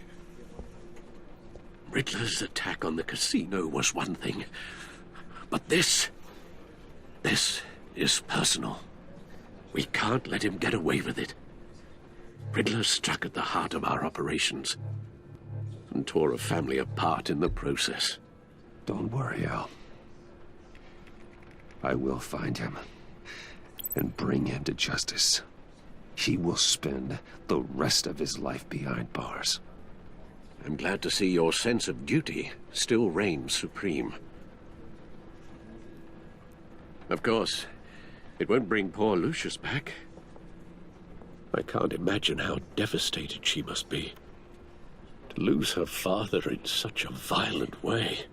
Speaker 4: Riddler's attack on the casino was one thing. But this is personal. We can't let him get away with it. Riddler struck at the heart of our operations and tore a family apart in the process.
Speaker 1: Don't worry, Al. I will find him and bring him to justice. He will spend the rest of his life behind bars.
Speaker 4: I'm glad to see your sense of duty still reigns supreme. Of course, it won't bring poor Lucius back. I can't imagine how devastated she must be. To lose her father in such a violent way.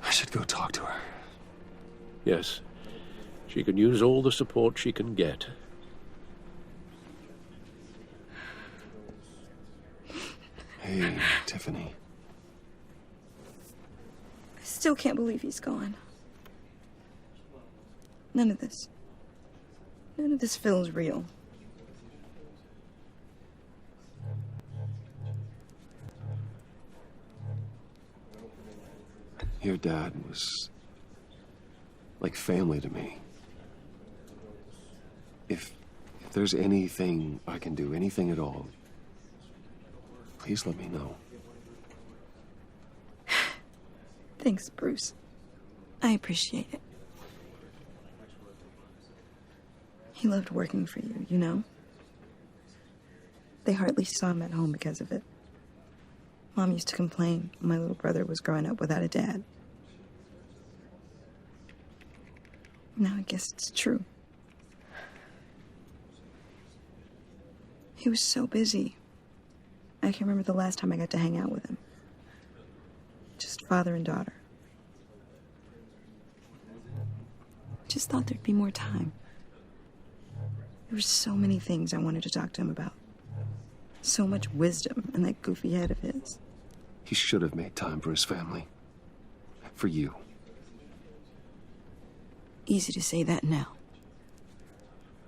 Speaker 1: I should go talk to her.
Speaker 4: Yes, she can use all the support she can get.
Speaker 1: Hey, Tiffany.
Speaker 6: I still can't believe he's gone. None of this feels real.
Speaker 1: Your dad was like family to me. If there's anything I can do, anything at all, please let me know.
Speaker 6: Thanks, Bruce. I appreciate it. He loved working for you, you know? They hardly saw him at home because of it. Mom used to complain my little brother was growing up without a dad. Now I guess it's true. He was so busy. I can't remember the last time I got to hang out with him. Just father and daughter. Just thought there'd be more time. There were so many things I wanted to talk to him about. So much wisdom in that goofy head of his.
Speaker 1: He should have made time for his family. For you.
Speaker 6: Easy to say that now.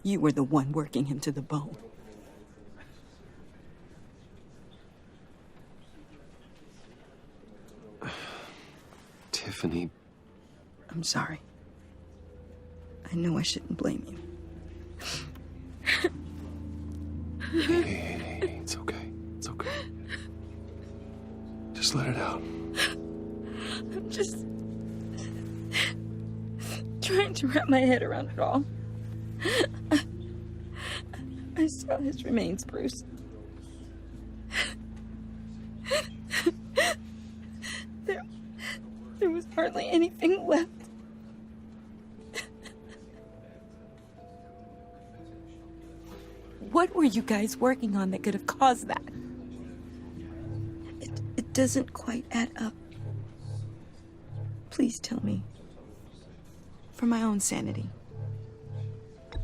Speaker 6: You were the one working him to the bone.
Speaker 1: Tiffany.
Speaker 6: I'm sorry. I know I shouldn't blame you.
Speaker 1: Hey, it's okay. It's okay. Just let it out.
Speaker 6: I'm just trying to wrap my head around it all. I saw his remains, Bruce. There was hardly anything left. What were you guys working on that could have caused that? It doesn't quite add up. Please tell me. For my own sanity.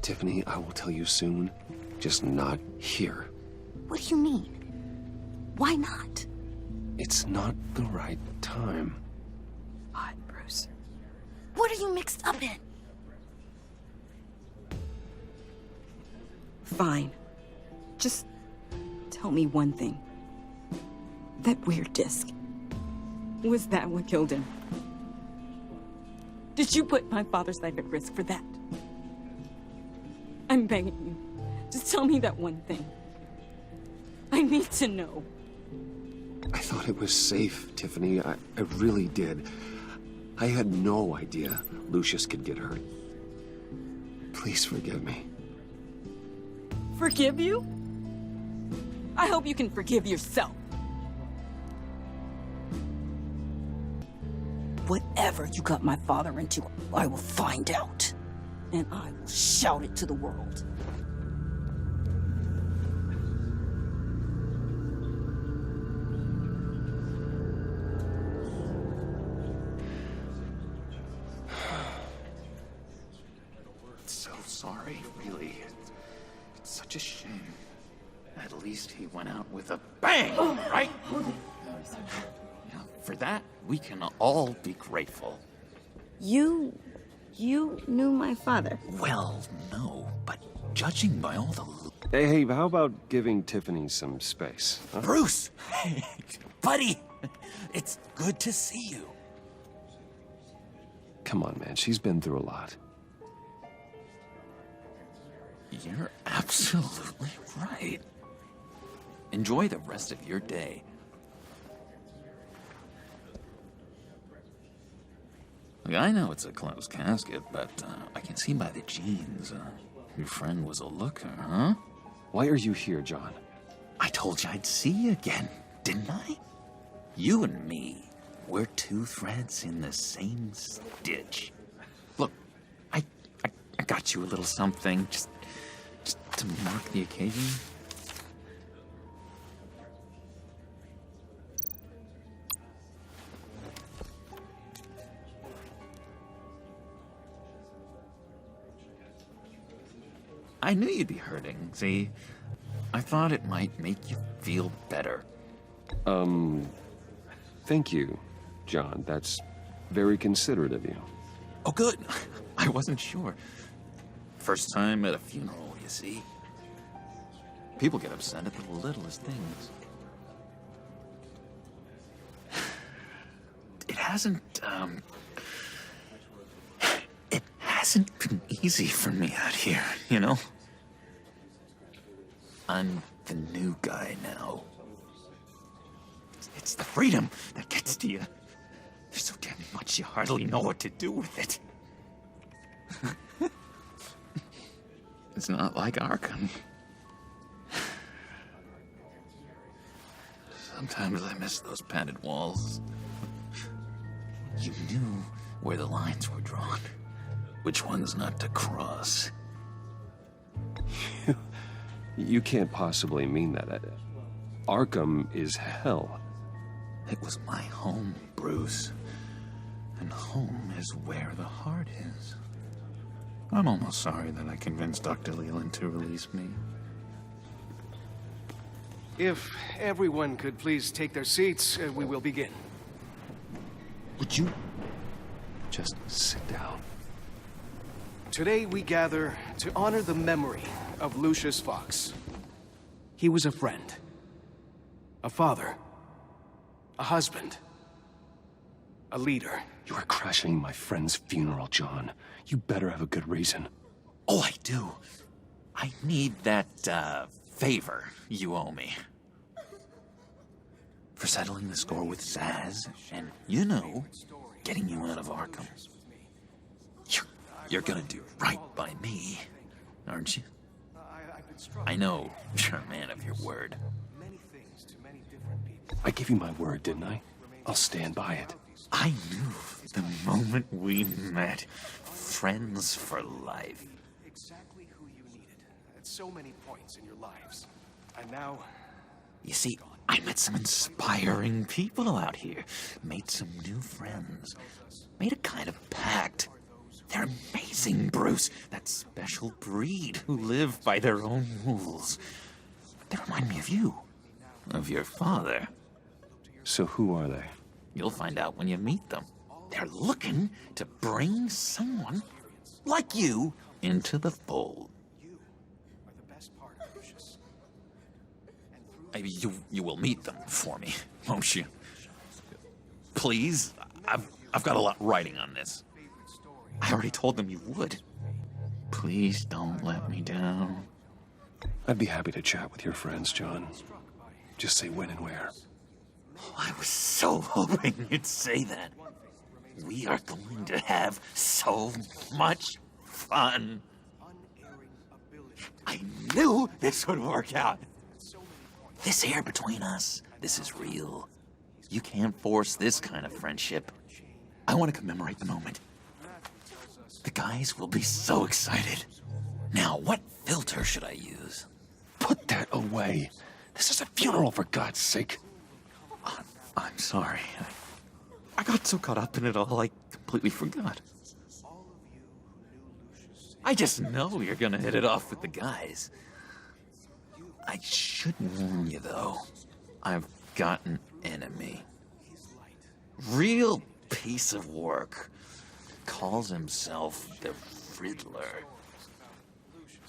Speaker 1: Tiffany, I will tell you soon. Just not here.
Speaker 6: What do you mean? Why not?
Speaker 1: It's not the right time.
Speaker 6: Odd, Bruce. What are you mixed up in? Fine. Just tell me one thing. That weird disc. Was that what killed him? Did you put my father's life at risk for that? I'm begging you. Just tell me that one thing. I need to know.
Speaker 1: I thought it was safe, Tiffany. I really did. I had no idea Lucius could get hurt. Please forgive me.
Speaker 6: Forgive you? I hope you can forgive yourself. Whatever you got my father into, I will find out. And I will shout it to the world.
Speaker 8: So sorry, really. It's such a shame. At least he went out with a bang, right? Yeah, for that, we can all be grateful.
Speaker 6: You knew my father?
Speaker 8: Well, no, but judging by all the...
Speaker 1: Hey, how about giving Tiffany some space? Huh?
Speaker 8: Bruce! Buddy! It's good to see you.
Speaker 1: Come on, man. She's been through a lot.
Speaker 8: You're absolutely right. Enjoy the rest of your day. Look, I know it's a closed casket, but I can see by the jeans, your friend was a looker, huh?
Speaker 1: Why are you here, John?
Speaker 8: I told you I'd see you again, didn't I? You and me, we're two threads in the same stitch. Look, I got you a little something, just to mark the occasion. I knew you'd be hurting, see? I thought it might make you feel better.
Speaker 1: Thank you, John. That's very considerate of you.
Speaker 8: Oh, good. I wasn't sure. First time at a funeral, you see? People get upset at the littlest things. It hasn't been easy for me out here, you know? I'm the new guy now. It's the freedom that gets to you. There's so damn much you hardly know what to do with it. It's not like Arkham. Sometimes I miss those padded walls. You knew where the lines were drawn, which ones not to cross.
Speaker 1: You can't possibly mean that. Arkham is hell.
Speaker 8: It was my home, Bruce. And home is where the heart is. I'm almost sorry that I convinced Dr. Leland to release me.
Speaker 18: If everyone could please take their seats, we will begin.
Speaker 8: Would you just sit down?
Speaker 18: Today we gather to honor the memory of Lucius Fox. He was a friend, a father, a husband, a leader.
Speaker 1: You are crashing my friend's funeral, John. You better have a good reason.
Speaker 8: Oh, I do. I need that, favor you owe me. For settling the score with Zaz, and, you know, getting you out of Arkham. You're gonna do right by me, aren't you? I know you're a man of your word.
Speaker 1: I gave you my word, didn't I? I'll stand by it.
Speaker 8: I knew the moment we met. Friends for life.
Speaker 18: Exactly who you needed at so many points in your lives. And now...
Speaker 8: You see, I met some inspiring people out here. Made some new friends. Made a kind of pact. They're amazing, Bruce. That special breed who live by their own rules. They remind me of you. Of your father.
Speaker 1: So who are they?
Speaker 8: You'll find out when you meet them. They're looking to bring someone like you into the fold. You will meet them for me, won't you? Please? I've got a lot writing on this. I already told them you would. Please don't let me down.
Speaker 1: I'd be happy to chat with your friends, John. Just say when and where.
Speaker 8: Oh, I was so hoping you'd say that. We are going to have so much fun. I knew this would work out. This air between us, this is real. You can't force this kind of friendship. I want to commemorate the moment. The guys will be so excited. Now, what filter should I use?
Speaker 1: Put that away. This is a funeral, for God's sake.
Speaker 8: I'm sorry. I got so caught up in it all, I completely forgot. I just know you're gonna hit it off with the guys. I should warn you, though. I've got an enemy. Real piece of work. Calls himself the Riddler.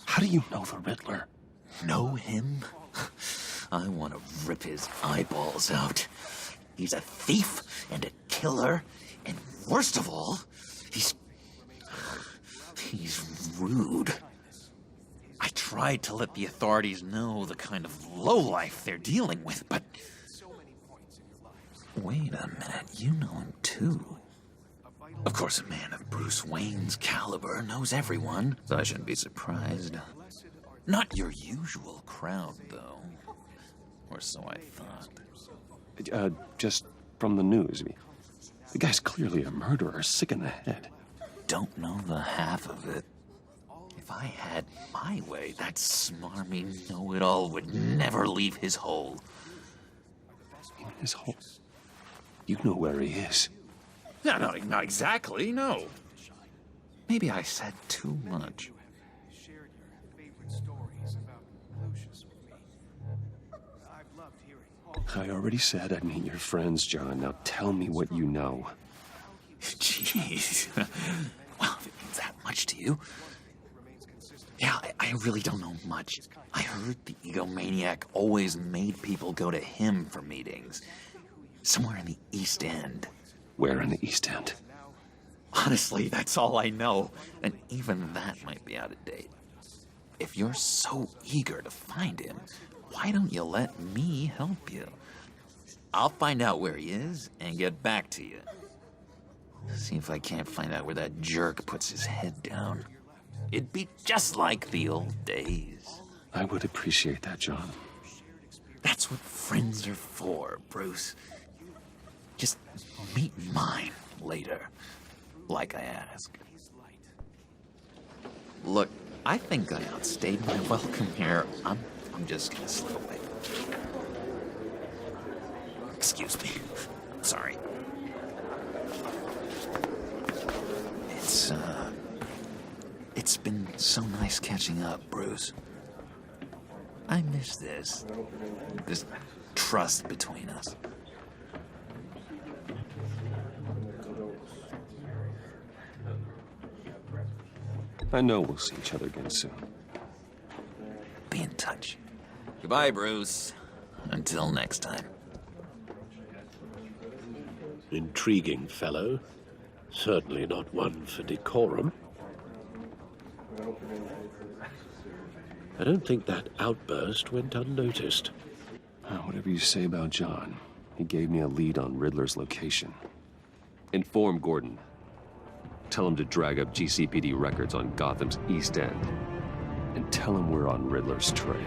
Speaker 1: How do you know the Riddler?
Speaker 8: Know him? I want to rip his eyeballs out. He's a thief and a killer, and worst of all, he's rude. I tried to let the authorities know the kind of lowlife they're dealing with, but... Wait a minute, you know him too. Of course, a man of Bruce Wayne's caliber knows everyone, so I shouldn't be surprised. Not your usual crowd, though. Or so I thought.
Speaker 1: Just from the news. The guy's clearly a murderer, sick in the head.
Speaker 8: Don't know the half of it. If I had my way, that smarmy know-it-all would never leave his hole.
Speaker 1: His hole? You know where he is.
Speaker 8: No, not exactly, no. Maybe I said too much.
Speaker 1: I already said I'd meet your friends, John. Now tell me what you know.
Speaker 8: Jeez. Well, if it means that much to you. Yeah, I really don't know much. I heard the egomaniac always made people go to him for meetings. Somewhere in the East End.
Speaker 1: Where in the East End?
Speaker 8: Honestly, that's all I know. And even that might be out of date. If you're so eager to find him, why don't you let me help you? I'll find out where he is and get back to you. See if I can't find out where that jerk puts his head down. It'd be just like the old days.
Speaker 1: I would appreciate that, John.
Speaker 8: That's what friends are for, Bruce. Just meet mine later, like I asked. Look, I think I outstayed my welcome here. I'm just gonna slip away. Excuse me. Sorry. It's been so nice catching up, Bruce. I miss this trust between us.
Speaker 1: I know we'll see each other again soon.
Speaker 8: Be in touch. Goodbye, Bruce. Until next time.
Speaker 4: Intriguing fellow. Certainly not one for decorum. I don't think that outburst went unnoticed.
Speaker 1: Whatever you say about John, he gave me a lead on Riddler's location. Inform Gordon. Tell him to drag up GCPD records on Gotham's East End. And tell him we're on Riddler's trail.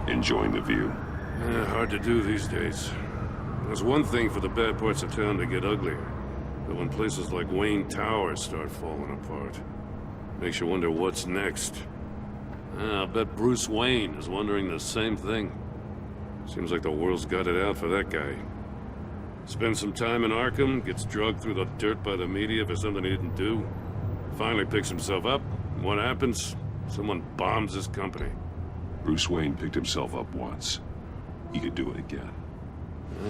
Speaker 11: Enjoying the view?
Speaker 3: Hard to do these days. There's one thing for the bad parts of town to get uglier. But when places like Wayne Tower start falling apart, makes you wonder what's next. I'll bet Bruce Wayne is wondering the same thing. Seems like the world's got it out for that guy. Spends some time in Arkham, gets drugged through the dirt by the media for something he didn't do. Finally picks himself up. And what happens? Someone bombs his company.
Speaker 11: Bruce Wayne picked himself up once. He could do it again.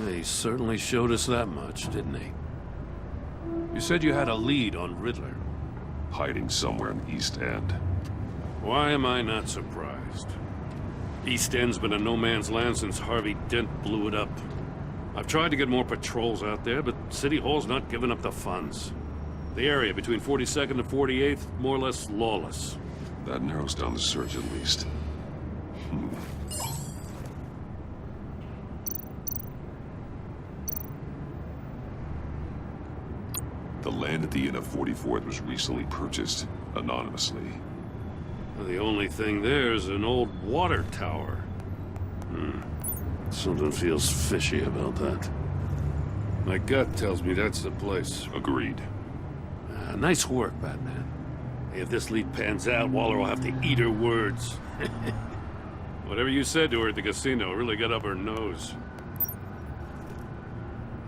Speaker 3: He certainly showed us that much, didn't he? You said you had a lead on Riddler.
Speaker 11: Hiding somewhere in East End.
Speaker 3: Why am I not surprised? East End's been a no-man's land since Harvey Dent blew it up. I've tried to get more patrols out there, but City Hall's not giving up the funds. The area between 42nd and 48th, more or less lawless.
Speaker 11: That narrows down the search at least. The land at the end of 44th was recently purchased, anonymously.
Speaker 3: The only thing there is an old water tower. Something feels fishy about that. My gut tells me that's the place.
Speaker 11: Agreed.
Speaker 3: Nice work, Batman. If this lead pans out, Waller will have to eat her words. Whatever you said to her at the casino really got up her nose.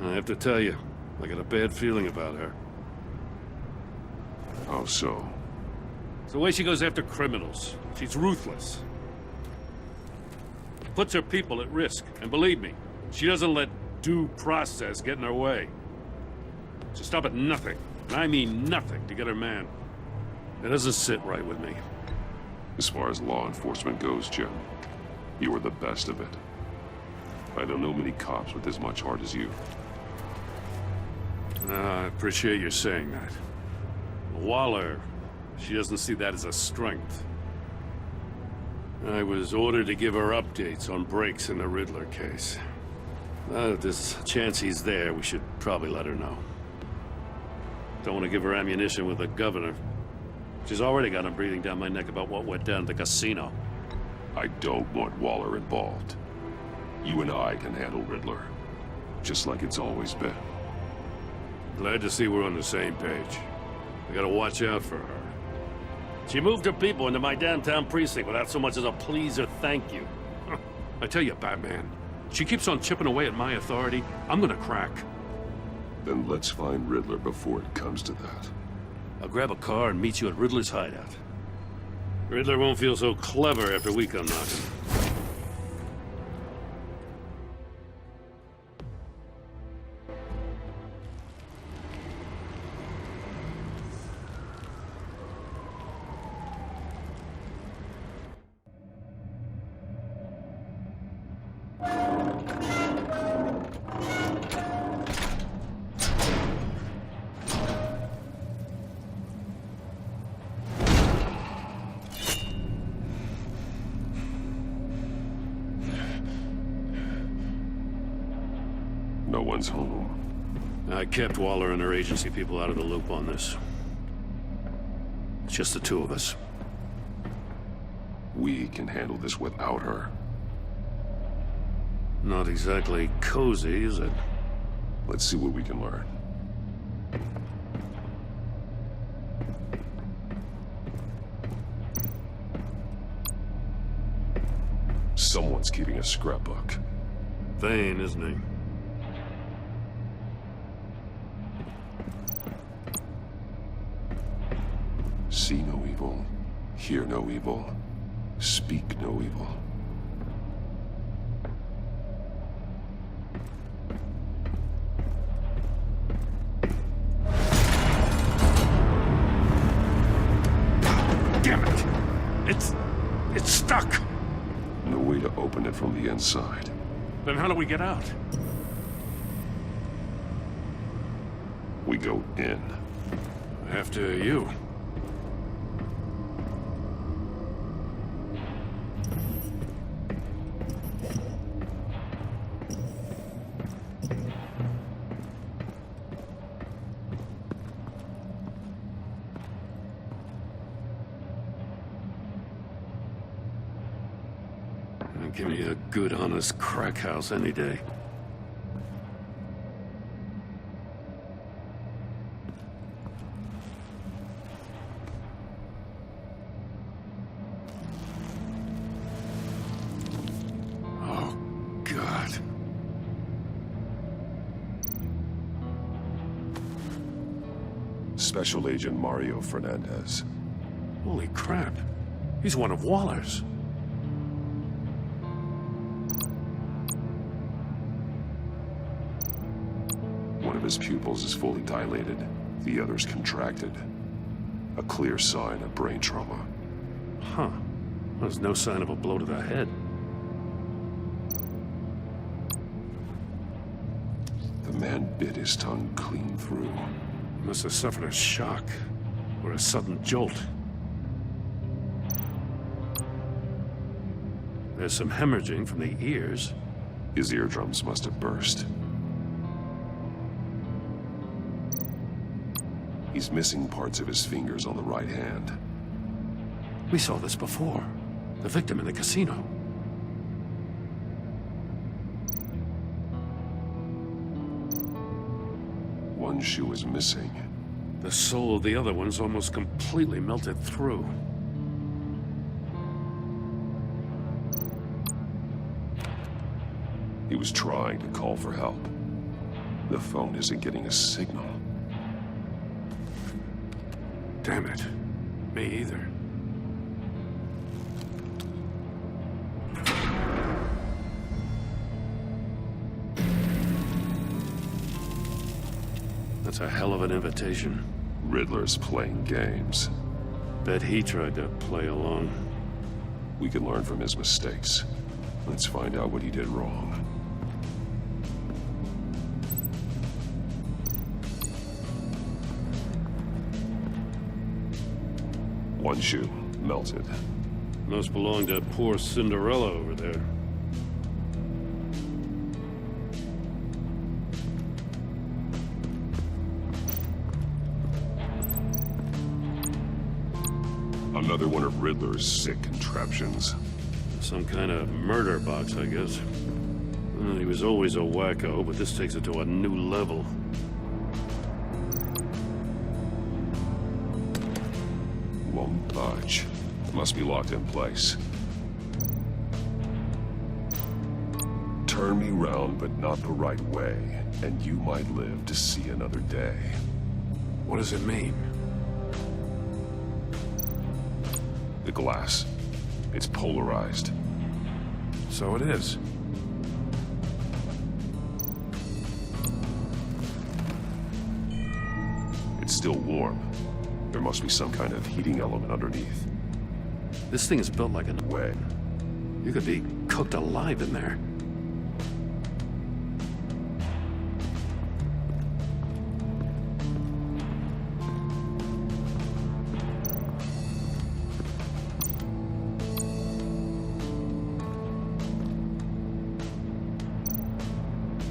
Speaker 3: I have to tell you, I got a bad feeling about her.
Speaker 11: How so?
Speaker 3: It's the way she goes after criminals. She's ruthless. Puts her people at risk. And believe me, she doesn't let due process get in her way. She'll stop at nothing, and I mean nothing, to get her man. It doesn't sit right with me.
Speaker 11: As far as law enforcement goes, Jim, you are the best of it. I don't know many cops with as much heart as you.
Speaker 3: I appreciate you saying that. Waller, she doesn't see that as a strength. I was ordered to give her updates on breaks in the Riddler case. If there's a chance he's there, we should probably let her know. Don't want to give her ammunition with the governor. She's already got him breathing down my neck about what went down at the casino.
Speaker 11: I don't want Waller involved. You and I can handle Riddler, just like it's always been.
Speaker 3: Glad to see we're on the same page. I gotta watch out for her. She moved her people into my downtown precinct without so much as a please or thank you. I tell you, Batman, she keeps on chipping away at my authority, I'm gonna crack.
Speaker 11: Then let's find Riddler before it comes to that.
Speaker 3: I'll grab a car and meet you at Riddler's hideout. Riddler won't feel so clever after we come knocking.
Speaker 11: no one's home.
Speaker 3: I kept Waller and her agency people out of the loop on this. It's just the two of us.
Speaker 11: We can handle this without her.
Speaker 3: Not exactly cozy, is it?
Speaker 11: Let's see what we can learn. Someone's keeping a scrapbook.
Speaker 3: Vane, isn't he?
Speaker 11: See no evil, hear no evil, speak no evil.
Speaker 3: Damn it! It's stuck!
Speaker 11: No way to open it from the inside.
Speaker 3: Then how do we get out?
Speaker 11: We go in.
Speaker 3: After you. Give me a good, honest crack house any day. Oh, God.
Speaker 11: Special Agent Mario Fernandez.
Speaker 3: Holy crap. He's one of Waller's.
Speaker 11: One of his pupils is fully dilated, the other's contracted. A clear sign of brain trauma.
Speaker 3: Huh. There's no sign of a blow to the head.
Speaker 11: The man bit his tongue clean through.
Speaker 3: He must have suffered a shock, or a sudden jolt. There's some hemorrhaging from the ears.
Speaker 11: His eardrums must have burst. He's missing parts of his fingers on the right hand.
Speaker 3: We saw this before. The victim in the casino.
Speaker 11: One shoe is missing.
Speaker 3: The sole of the other one's almost completely melted through.
Speaker 11: He was trying to call for help. The phone isn't getting a signal.
Speaker 3: Damn it. Me either. That's a hell of an invitation.
Speaker 11: Riddler's playing games.
Speaker 3: Bet he tried to play along.
Speaker 11: We can learn from his mistakes. Let's find out what he did wrong. One shoe, melted.
Speaker 3: Must belong to poor Cinderella over there.
Speaker 11: Another one of Riddler's sick contraptions.
Speaker 3: Some kind of murder box, I guess. Well, he was always a wacko, but this takes it to a new level.
Speaker 11: Won't budge. Must be locked in place. Turn me round, but not the right way, and you might live to see another day.
Speaker 3: What does it mean?
Speaker 11: The glass. It's polarized.
Speaker 3: So it is.
Speaker 11: It's still warm. There must be some kind of heating element underneath.
Speaker 3: This thing is built like a
Speaker 11: way.
Speaker 3: You could be cooked alive in there.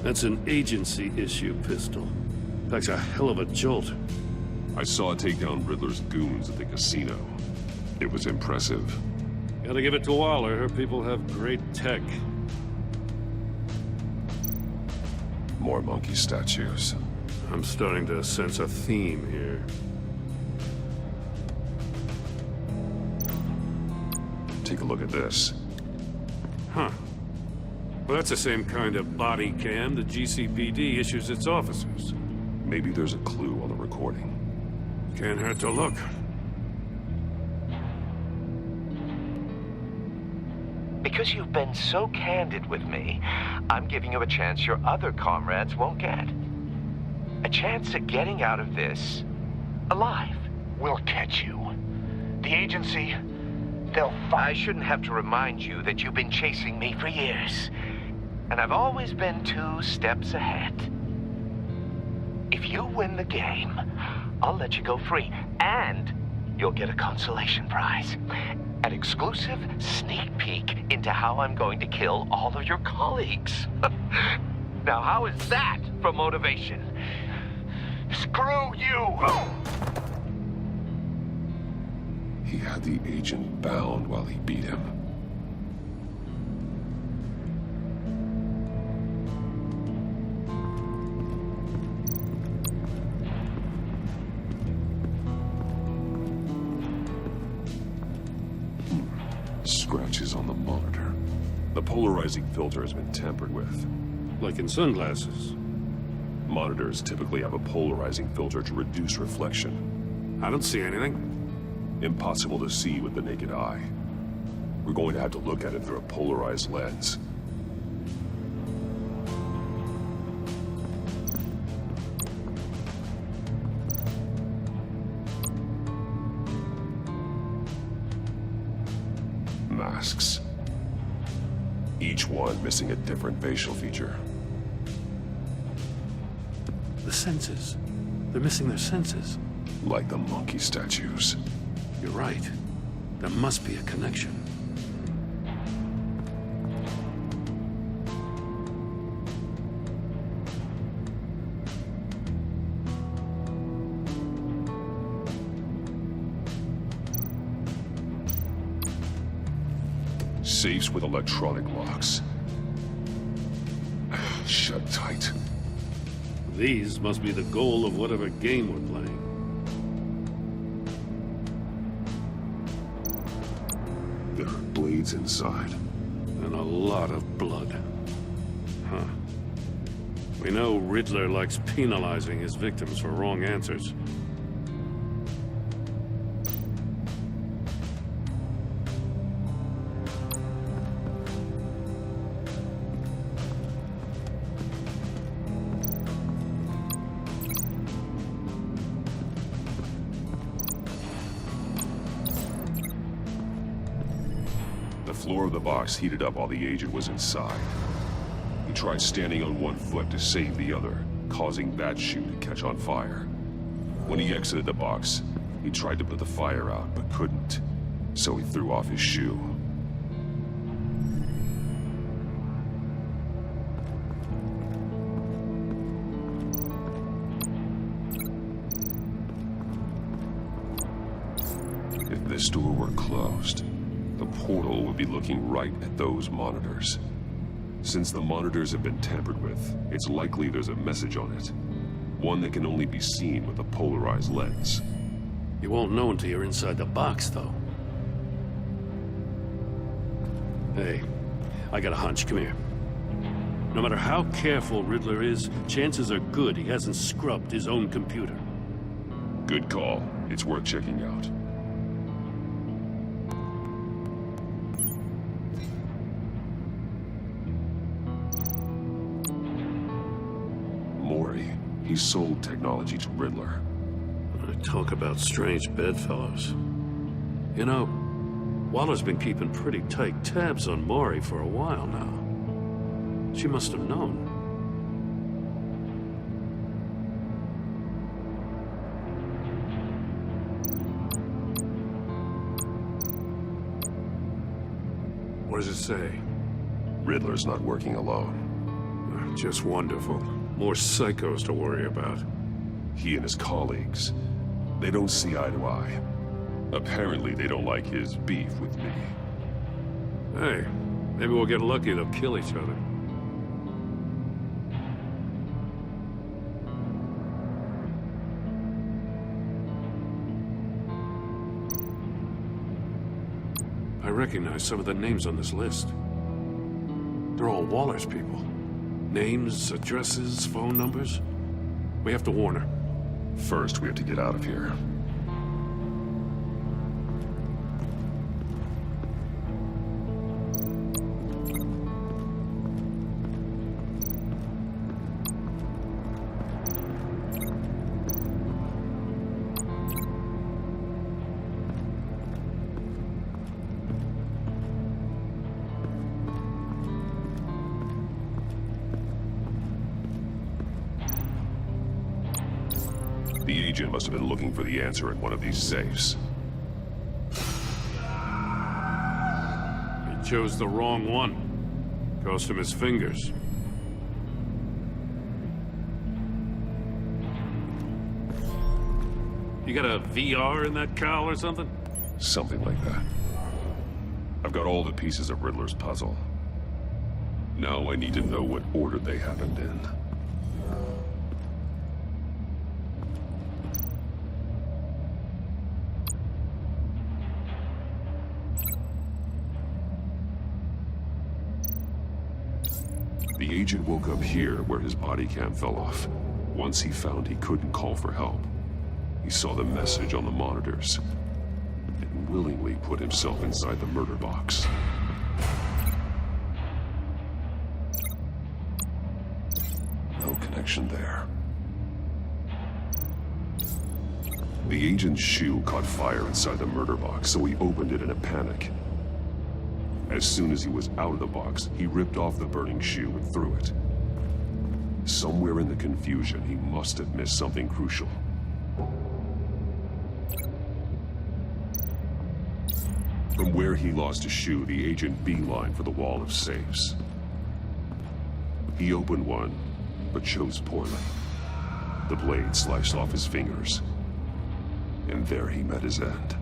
Speaker 3: That's an agency-issue pistol. Packs a hell of a jolt.
Speaker 11: I saw it take down Riddler's goons at the casino. It was impressive.
Speaker 3: Gotta give it to Waller. Her people have great tech.
Speaker 11: More monkey statues.
Speaker 3: I'm starting to sense a theme here.
Speaker 11: Take a look at this.
Speaker 3: Huh. Well, that's the same kind of body cam the GCPD issues its officers.
Speaker 11: Maybe there's a clue on the recording.
Speaker 3: Can't hurt to look.
Speaker 20: Because you've been so candid with me, I'm giving you a chance your other comrades won't get. A chance at getting out of this alive.
Speaker 2: We'll catch you. The agency,
Speaker 20: I shouldn't have to remind you that you've been chasing me for years. And I've always been 2 steps ahead. If you win the game, I'll let you go free. And you'll get a consolation prize. An exclusive sneak peek into how I'm going to kill all of your colleagues. Now, how is that for motivation? Screw you!
Speaker 11: He had the agent bound while he beat him. Scratches on the monitor. The polarizing filter has been tampered with.
Speaker 3: Like in sunglasses.
Speaker 11: Monitors typically have a polarizing filter to reduce reflection.
Speaker 3: I don't see anything.
Speaker 11: Impossible to see with the naked eye. We're going to have to look at it through a polarized lens. Masks. Each one missing a different facial feature.
Speaker 3: The senses. They're missing their senses.
Speaker 11: Like the monkey statues.
Speaker 3: You're right. There must be a connection.
Speaker 11: Safes with electronic locks. Shut tight.
Speaker 3: These must be the goal of whatever game we're playing.
Speaker 11: There are blades inside.
Speaker 3: And a lot of blood. Huh. We know Riddler likes penalizing his victims for wrong answers.
Speaker 11: The floor of the box heated up while the agent was inside. He tried standing on one foot to save the other, causing that shoe to catch on fire. When he exited the box, he tried to put the fire out, but couldn't, so he threw off his shoe. If this door were closed, the portal would be looking right at those monitors. Since the monitors have been tampered with, it's likely there's a message on it. One that can only be seen with a polarized lens.
Speaker 3: You won't know until you're inside the box, though. Hey, I got a hunch. Come here. No matter how careful Riddler is, chances are good he hasn't scrubbed his own computer.
Speaker 11: Good call. It's worth checking out. He sold technology to Riddler.
Speaker 3: Talk about strange bedfellows. You know, Waller's been keeping pretty tight tabs on Maury for a while now. She must have known. What does it say?
Speaker 11: Riddler's not working alone.
Speaker 3: Just wonderful. More psychos to worry about.
Speaker 11: He and his colleagues, they don't see eye to eye. Apparently, they don't like his beef with me.
Speaker 3: Hey, maybe we'll get lucky. They'll kill each other. I recognize some of the names on this list. They're all Waller's people. Names, addresses, phone numbers. We have to warn her.
Speaker 11: First, we have to get out of here. The agent must have been looking for the answer in one of these safes.
Speaker 3: He chose the wrong one. Cost him his fingers. You got a VR in that cowl or something?
Speaker 11: Something like that. I've got all the pieces of Riddler's puzzle. Now I need to know what order they happened in. The agent woke up here where his body cam fell off. Once he found he couldn't call for help, he saw the message on the monitors and willingly put himself inside the murder box. No connection there. The agent's shoe caught fire inside the murder box, so he opened it in a panic. As soon as he was out of the box, he ripped off the burning shoe and threw it. Somewhere in the confusion, he must have missed something crucial. From where he lost his shoe, the agent beelined for the wall of safes. He opened one, but chose poorly. The blade sliced off his fingers, and there he met his end.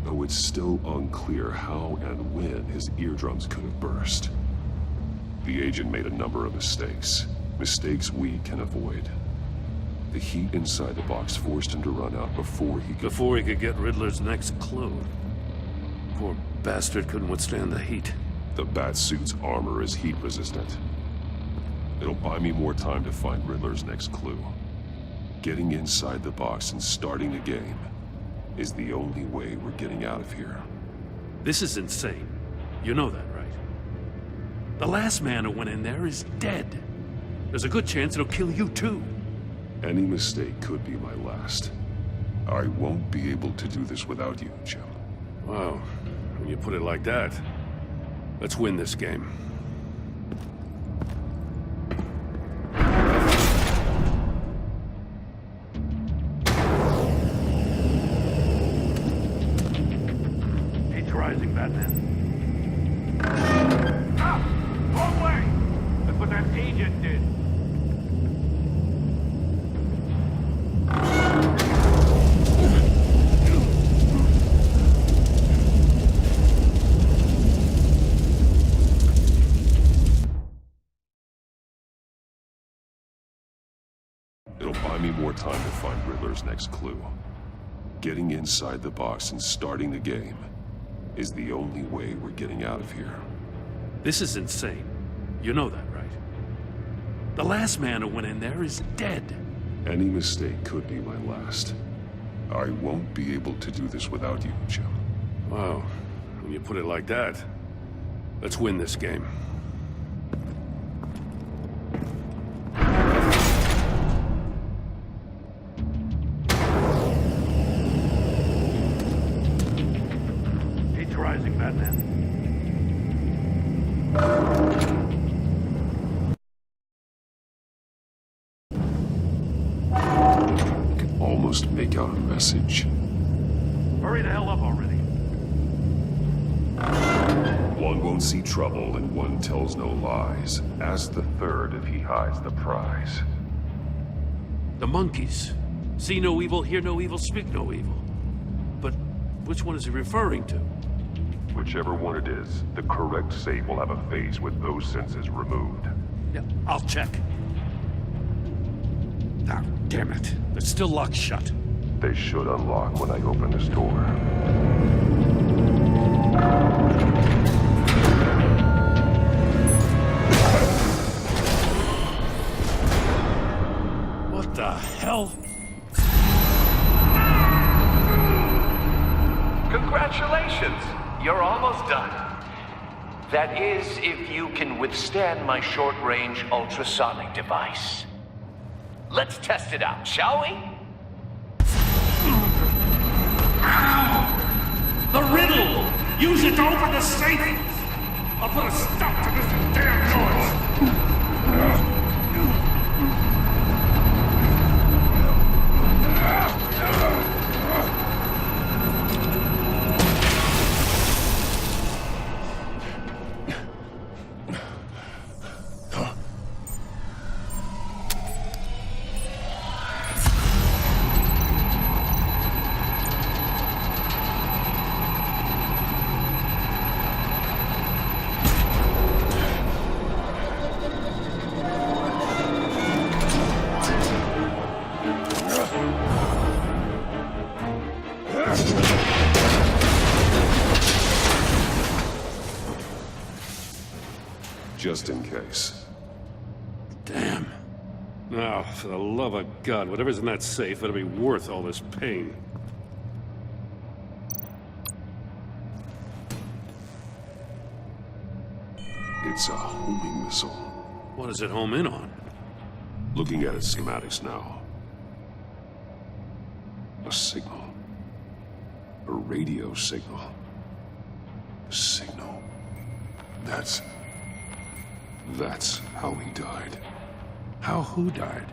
Speaker 11: Though it's still unclear how and when his eardrums could have burst. The agent made a number of mistakes. Mistakes we can avoid. The heat inside the box forced him to run out before he could
Speaker 3: get Riddler's next clue. Poor bastard couldn't withstand the heat.
Speaker 11: The Batsuit's armor is heat resistant. It'll buy me more time to find Riddler's next clue. Getting inside the box and starting the game is the only way we're getting out of here.
Speaker 3: This is insane. You know that, right? The last man who went in there is dead. There's a good chance it'll kill you too.
Speaker 11: Any mistake could be my last. I won't be able to do this without you, Jim.
Speaker 3: Wow, when you put it like that, let's win this game.
Speaker 9: Rising, Batman. Ah! Wrong way! That's what that agent did.
Speaker 11: It'll buy me more time to find Riddler's next clue. Getting inside the box and starting the game is the only way we're getting out of here.
Speaker 3: This is insane. You know that, right? The last man who went in there is dead.
Speaker 11: Any mistake could be my last. I won't be able to do this without you, Jim.
Speaker 3: Wow, when you put it like that, let's win this game.
Speaker 9: Rising, Batman.
Speaker 11: I can almost make out a message.
Speaker 9: Hurry the hell up already.
Speaker 11: one won't see trouble and one tells no lies. Ask the third if he hides the prize.
Speaker 3: The monkeys. See no evil, hear no evil, speak no evil. But which one is he referring to?
Speaker 11: Whichever one it is, the correct save will have a phase with those senses removed.
Speaker 3: Yeah, I'll check. Ah, damn it. They're still locked shut.
Speaker 11: They should unlock when I open this door.
Speaker 3: What the hell?
Speaker 20: Congratulations! You're almost done. That is, if you can withstand my short-range ultrasonic device. Let's test it out, shall we?
Speaker 9: The riddle! Use it to open the safe! I'll put a stop to this damn noise!
Speaker 11: Just in case.
Speaker 3: Damn. Now, for the love of God, whatever's in that safe better be worth all this pain.
Speaker 11: It's a homing missile.
Speaker 3: What does it home in on?
Speaker 11: Looking at its schematics now. A signal. A radio signal. A signal. That's how he died.
Speaker 3: How who died?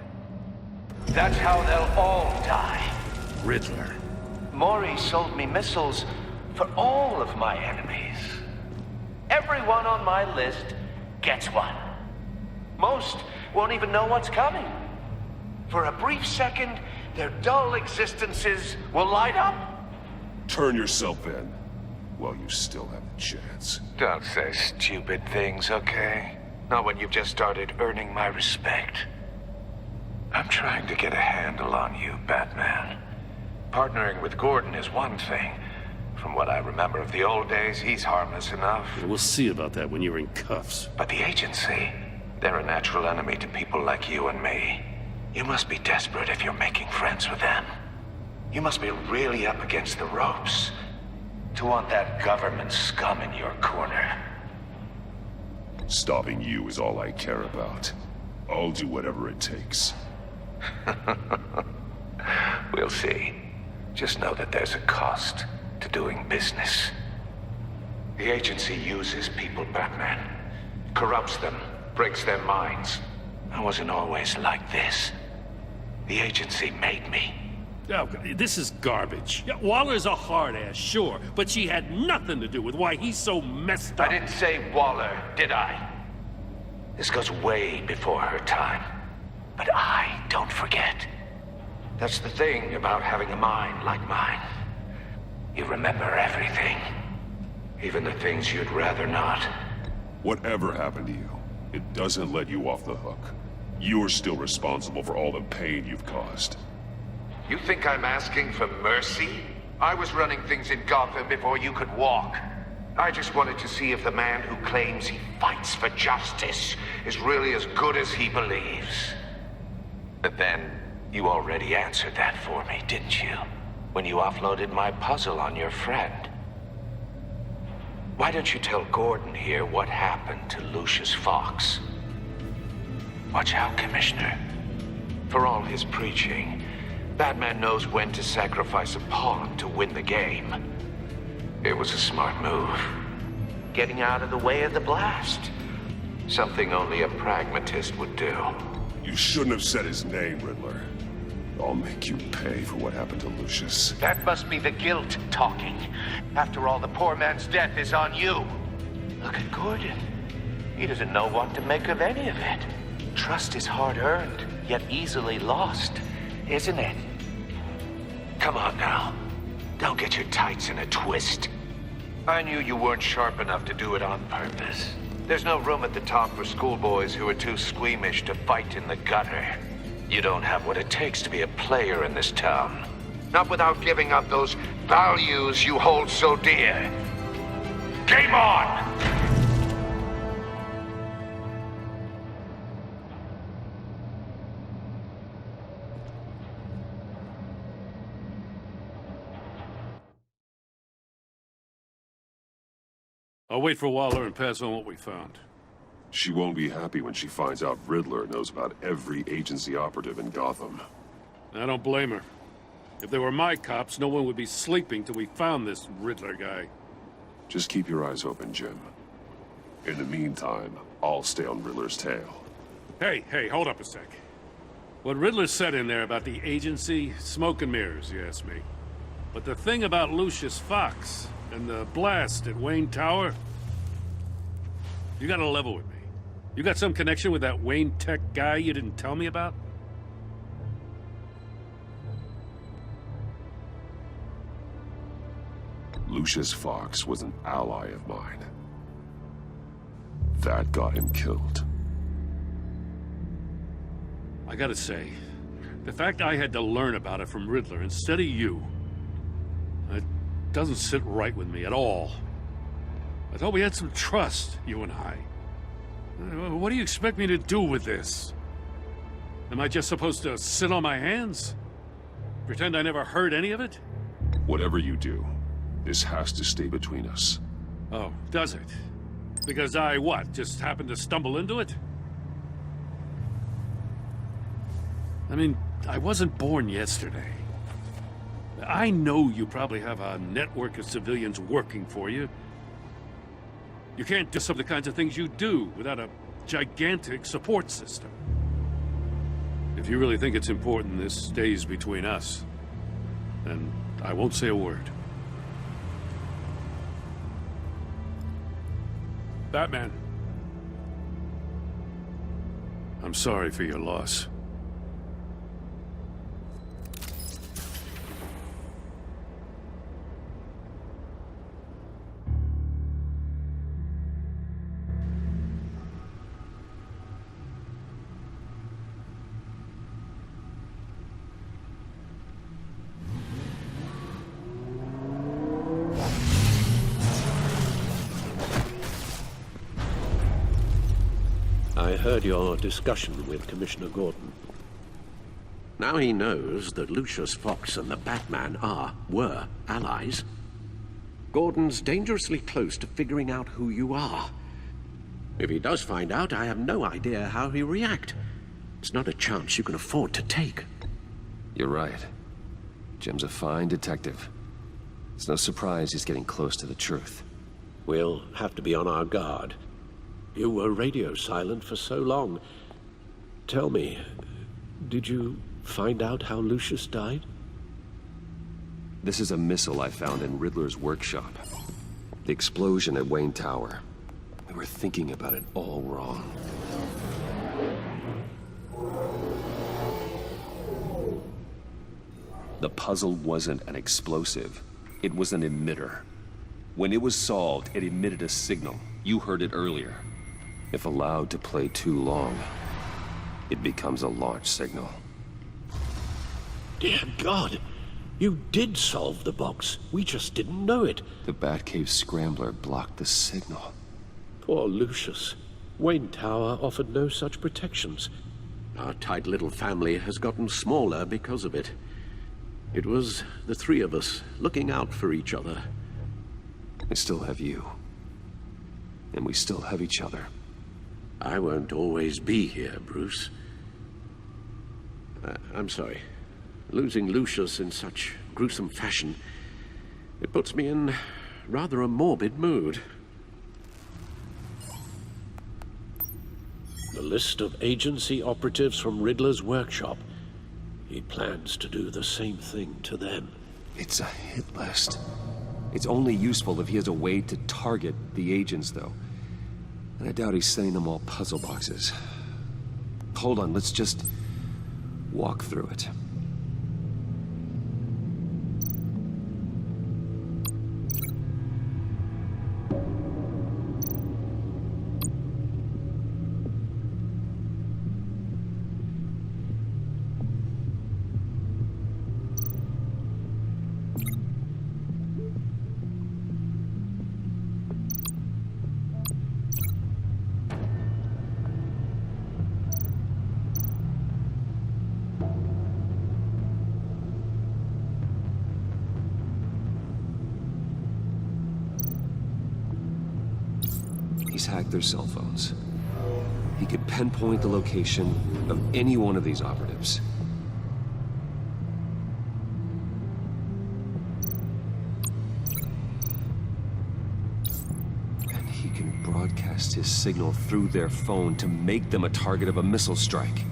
Speaker 20: That's how they'll all die.
Speaker 3: Riddler.
Speaker 20: Maury sold me missiles for all of my enemies. Everyone on my list gets one. Most won't even know what's coming. For a brief second, their dull existences will light up.
Speaker 11: Turn yourself in while you still have the chance.
Speaker 20: Don't say stupid things, okay? Not when you've just started earning my respect. I'm trying to get a handle on you, Batman. Partnering with Gordon is one thing. From what I remember of the old days, he's harmless enough.
Speaker 3: We'll see about that when you're in cuffs.
Speaker 20: But the agency, they're a natural enemy to people like you and me. You must be desperate if you're making friends with them. You must be really up against the ropes to want that government scum in your corner.
Speaker 11: Stopping you is all I care about. I'll do whatever it takes.
Speaker 20: We'll see. Just know that there's a cost to doing business. The agency uses people, Batman. Corrupts them, breaks their minds. I wasn't always like this. The agency made me.
Speaker 3: Oh, this is garbage. Yeah, Waller's a hard ass, sure, but she had nothing to do with why he's so messed up.
Speaker 20: I didn't say Waller, did I? This goes way before her time. But I don't forget. That's the thing about having a mind like mine. You remember everything. Even the things you'd rather not.
Speaker 11: Whatever happened to you, it doesn't let you off the hook. You're still responsible for all the pain you've caused.
Speaker 20: You think I'm asking for mercy? I was running things in Gotham before you could walk. I just wanted to see if the man who claims he fights for justice is really as good as he believes. But then, you already answered that for me, didn't you? When you offloaded my puzzle on your friend. Why don't you tell Gordon here what happened to Lucius Fox? Watch out, Commissioner. For all his preaching, Batman knows when to sacrifice a pawn to win the game. It was a smart move. Getting out of the way of the blast. Something only a pragmatist would do.
Speaker 11: You shouldn't have said his name, Riddler. I'll make you pay for what happened to Lucius.
Speaker 20: That must be the guilt talking. After all, the poor man's death is on you. Look at Gordon. He doesn't know what to make of any of it. Trust is hard-earned, yet easily lost, isn't it?
Speaker 5: Come on now. Don't get your tights in a twist.
Speaker 20: I knew you weren't sharp enough to do it on purpose. There's no room at the top for schoolboys who are too squeamish to fight in the gutter. You don't have what it takes to be a player in this town.
Speaker 5: Not without giving up those values you hold so dear. Game on!
Speaker 3: I'll wait for Waller and pass on what we found.
Speaker 11: She won't be happy when she finds out Riddler knows about every agency operative in Gotham.
Speaker 3: I don't blame her. If they were my cops, no one would be sleeping till we found this Riddler guy.
Speaker 11: Just keep your eyes open, Jim. In the meantime, I'll stay on Riddler's tail.
Speaker 3: Hey, hold up a sec. What Riddler said in there about the agency, smoke and mirrors, you ask me. But the thing about Lucius Fox and the blast at Wayne Tower, you gotta level with me. You got some connection with that Wayne Tech guy you didn't tell me about?
Speaker 11: Lucius Fox was an ally of mine. That got him killed.
Speaker 3: I gotta say, the fact I had to learn about it from Riddler instead of you, it doesn't sit right with me at all. I thought we had some trust, you and I. What do you expect me to do with this? Am I just supposed to sit on my hands? Pretend I never heard any of it?
Speaker 11: Whatever you do, this has to stay between us.
Speaker 3: Oh, does it? Because I, what, just happened to stumble into it? I mean, I wasn't born yesterday. I know you probably have a network of civilians working for you. You can't do some of the kinds of things you do without a gigantic support system. If you really think it's important this stays between us, then I won't say a word. Batman. I'm sorry for your loss.
Speaker 4: I heard your discussion with Commissioner Gordon. Now he knows that Lucius Fox and the Batman were allies. Gordon's dangerously close to figuring out who you are. If he does find out, I have no idea how he'll react. It's not a chance you can afford to take.
Speaker 1: You're right. Jim's a fine detective. It's no surprise he's getting close to the truth.
Speaker 4: We'll have to be on our guard. You were radio silent for so long. Tell me, did you find out how Lucius died?
Speaker 1: This is a missile I found in Riddler's workshop. The explosion at Wayne Tower. We were thinking about it all wrong. The puzzle wasn't an explosive. It was an emitter. When it was solved, it emitted a signal. You heard it earlier. If allowed to play too long, it becomes a launch signal.
Speaker 4: Dear God, you did solve the box. We just didn't know it.
Speaker 1: The Batcave scrambler blocked the signal.
Speaker 4: Poor Lucius. Wayne Tower offered no such protections. Our tight little family has gotten smaller because of it. It was the three of us looking out for each other.
Speaker 1: I still have you. And we still have each other.
Speaker 4: I won't always be here, Bruce. I'm sorry. Losing Lucius in such gruesome fashion, it puts me in rather a morbid mood. The list of agency operatives from Riddler's workshop. He plans to do the same thing to them.
Speaker 1: It's a hit list. It's only useful if he has a way to target the agents, though. And I doubt he's sending them all puzzle boxes. Hold on, let's just walk through it. He's hacked their cell phones. He could pinpoint the location of any one of these operatives. And he can broadcast his signal through their phone to make them a target of a missile strike.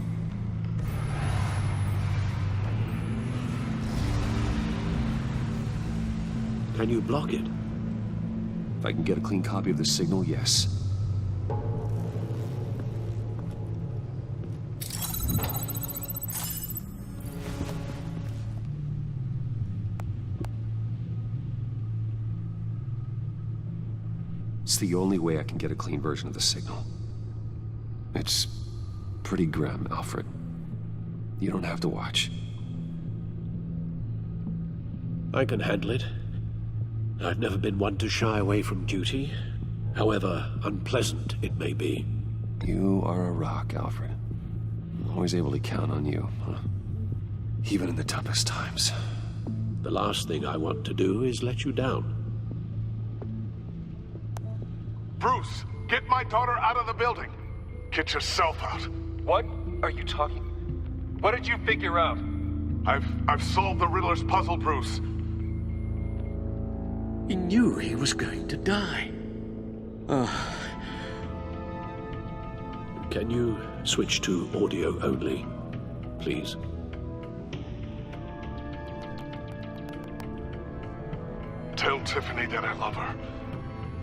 Speaker 21: Can you block it?
Speaker 1: If I can get a clean copy of the signal, yes. It's the only way I can get a clean version of the signal. It's pretty grim, Alfred. You don't have to watch.
Speaker 21: I can handle it. I've never been one to shy away from duty, however unpleasant it may be.
Speaker 1: You are a rock, Alfred. I'm always able to count on you, huh? Even in the toughest times.
Speaker 21: The last thing I want to do is let you down.
Speaker 15: Bruce, get my daughter out of the building. Get yourself out.
Speaker 22: What are you talking? What did you figure out?
Speaker 15: I've solved the Riddler's puzzle, Bruce.
Speaker 21: He knew he was going to die. Can you switch to audio only, please?
Speaker 15: Tell Tiffany that I love her.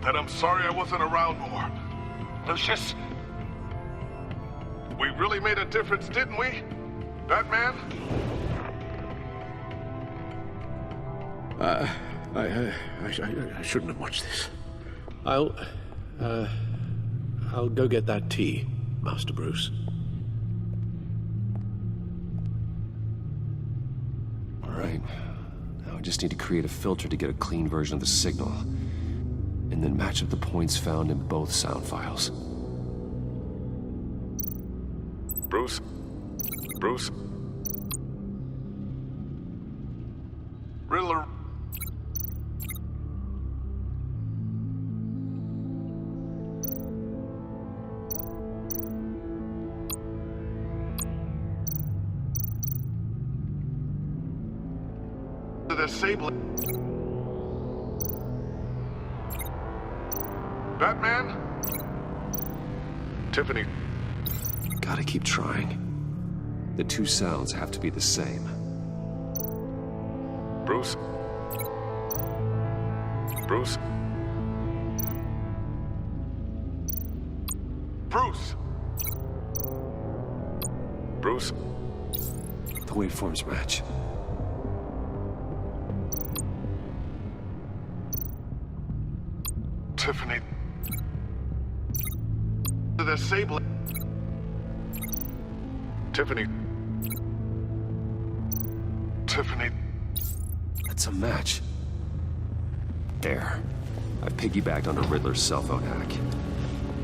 Speaker 15: That I'm sorry I wasn't around more.
Speaker 22: Lucius?
Speaker 15: We really made a difference, didn't we? Batman?
Speaker 21: I shouldn't have watched this. I'll go get that tea, Master Bruce.
Speaker 1: All right. Now I just need to create a filter to get a clean version of the signal. And then match up the points found in both sound files.
Speaker 15: Bruce? Bruce? Riddler? The disabling. Batman? Tiffany.
Speaker 1: Gotta keep trying. The two sounds have to be the same.
Speaker 15: Bruce? Bruce? Bruce? Bruce?
Speaker 1: The waveforms match.
Speaker 15: Tiffany. The disabling. Tiffany. Tiffany.
Speaker 1: That's a match. There. I've piggybacked onto Riddler's cell phone hack.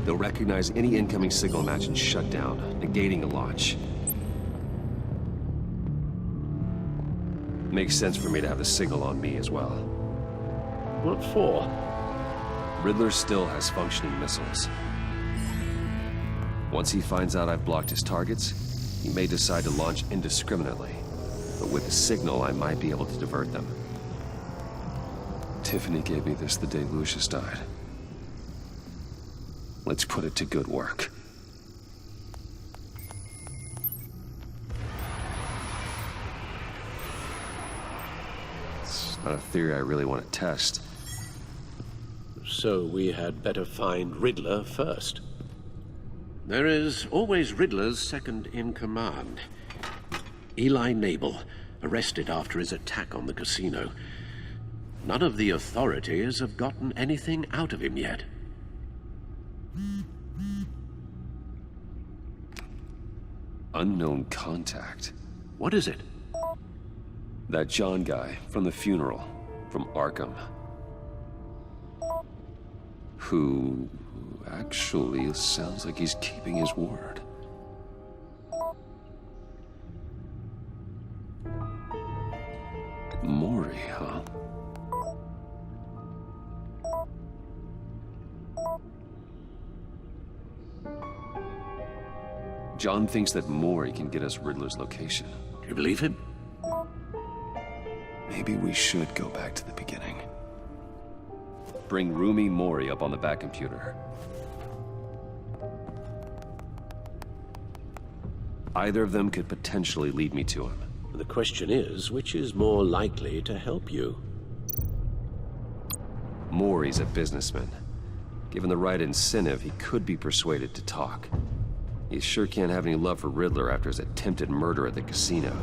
Speaker 1: They'll recognize any incoming signal match and shut down, negating a launch. Makes sense for me to have the signal on me as well.
Speaker 21: What for?
Speaker 1: Riddler still has functioning missiles. Once he finds out I've blocked his targets, he may decide to launch indiscriminately. But with the signal, I might be able to divert them. Tiffany gave me this the day Lucius died. Let's put it to good work. It's not a theory I really want to test.
Speaker 21: So we had better find Riddler first. There is always Riddler's second-in-command. Eli Nabel, arrested after his attack on the casino. None of the authorities have gotten anything out of him yet.
Speaker 1: Unknown contact.
Speaker 21: What is it?
Speaker 1: That John guy from the funeral, from Arkham. Who actually sounds like he's keeping his word. Maury, huh? John thinks that Maury can get us Riddler's location.
Speaker 21: Do you believe him?
Speaker 1: Maybe we should go back to the beginning. Bring Rumi Maury up on the back computer. Either of them could potentially lead me to him.
Speaker 21: The question is, which is more likely to help you?
Speaker 1: Maury's a businessman. Given the right incentive, he could be persuaded to talk. He sure can't have any love for Riddler after his attempted murder at the casino.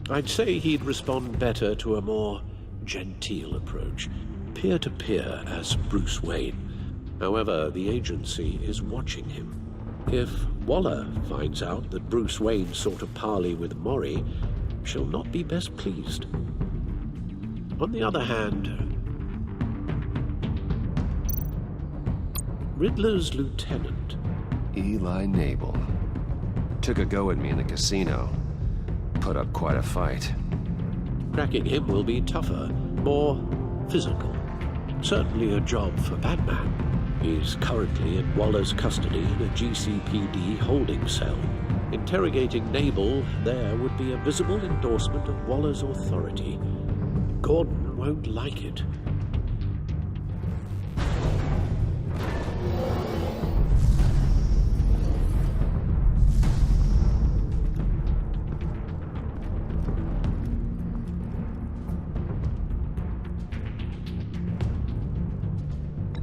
Speaker 21: I'd say he'd respond better to a more genteel approach. Peer-to-peer as Bruce Wayne. However, the agency is watching him. If Waller finds out that Bruce Wayne sought a parley with Maury, she'll not be best pleased. On the other hand, Riddler's lieutenant,
Speaker 1: Eli Nabel, took a go at me in the casino. Put up quite a fight.
Speaker 21: Cracking him will be tougher, more physical. Certainly a job for Batman. He's currently in Waller's custody in a GCPD holding cell. Interrogating Nabel there would be a visible endorsement of Waller's authority. Gordon won't like it.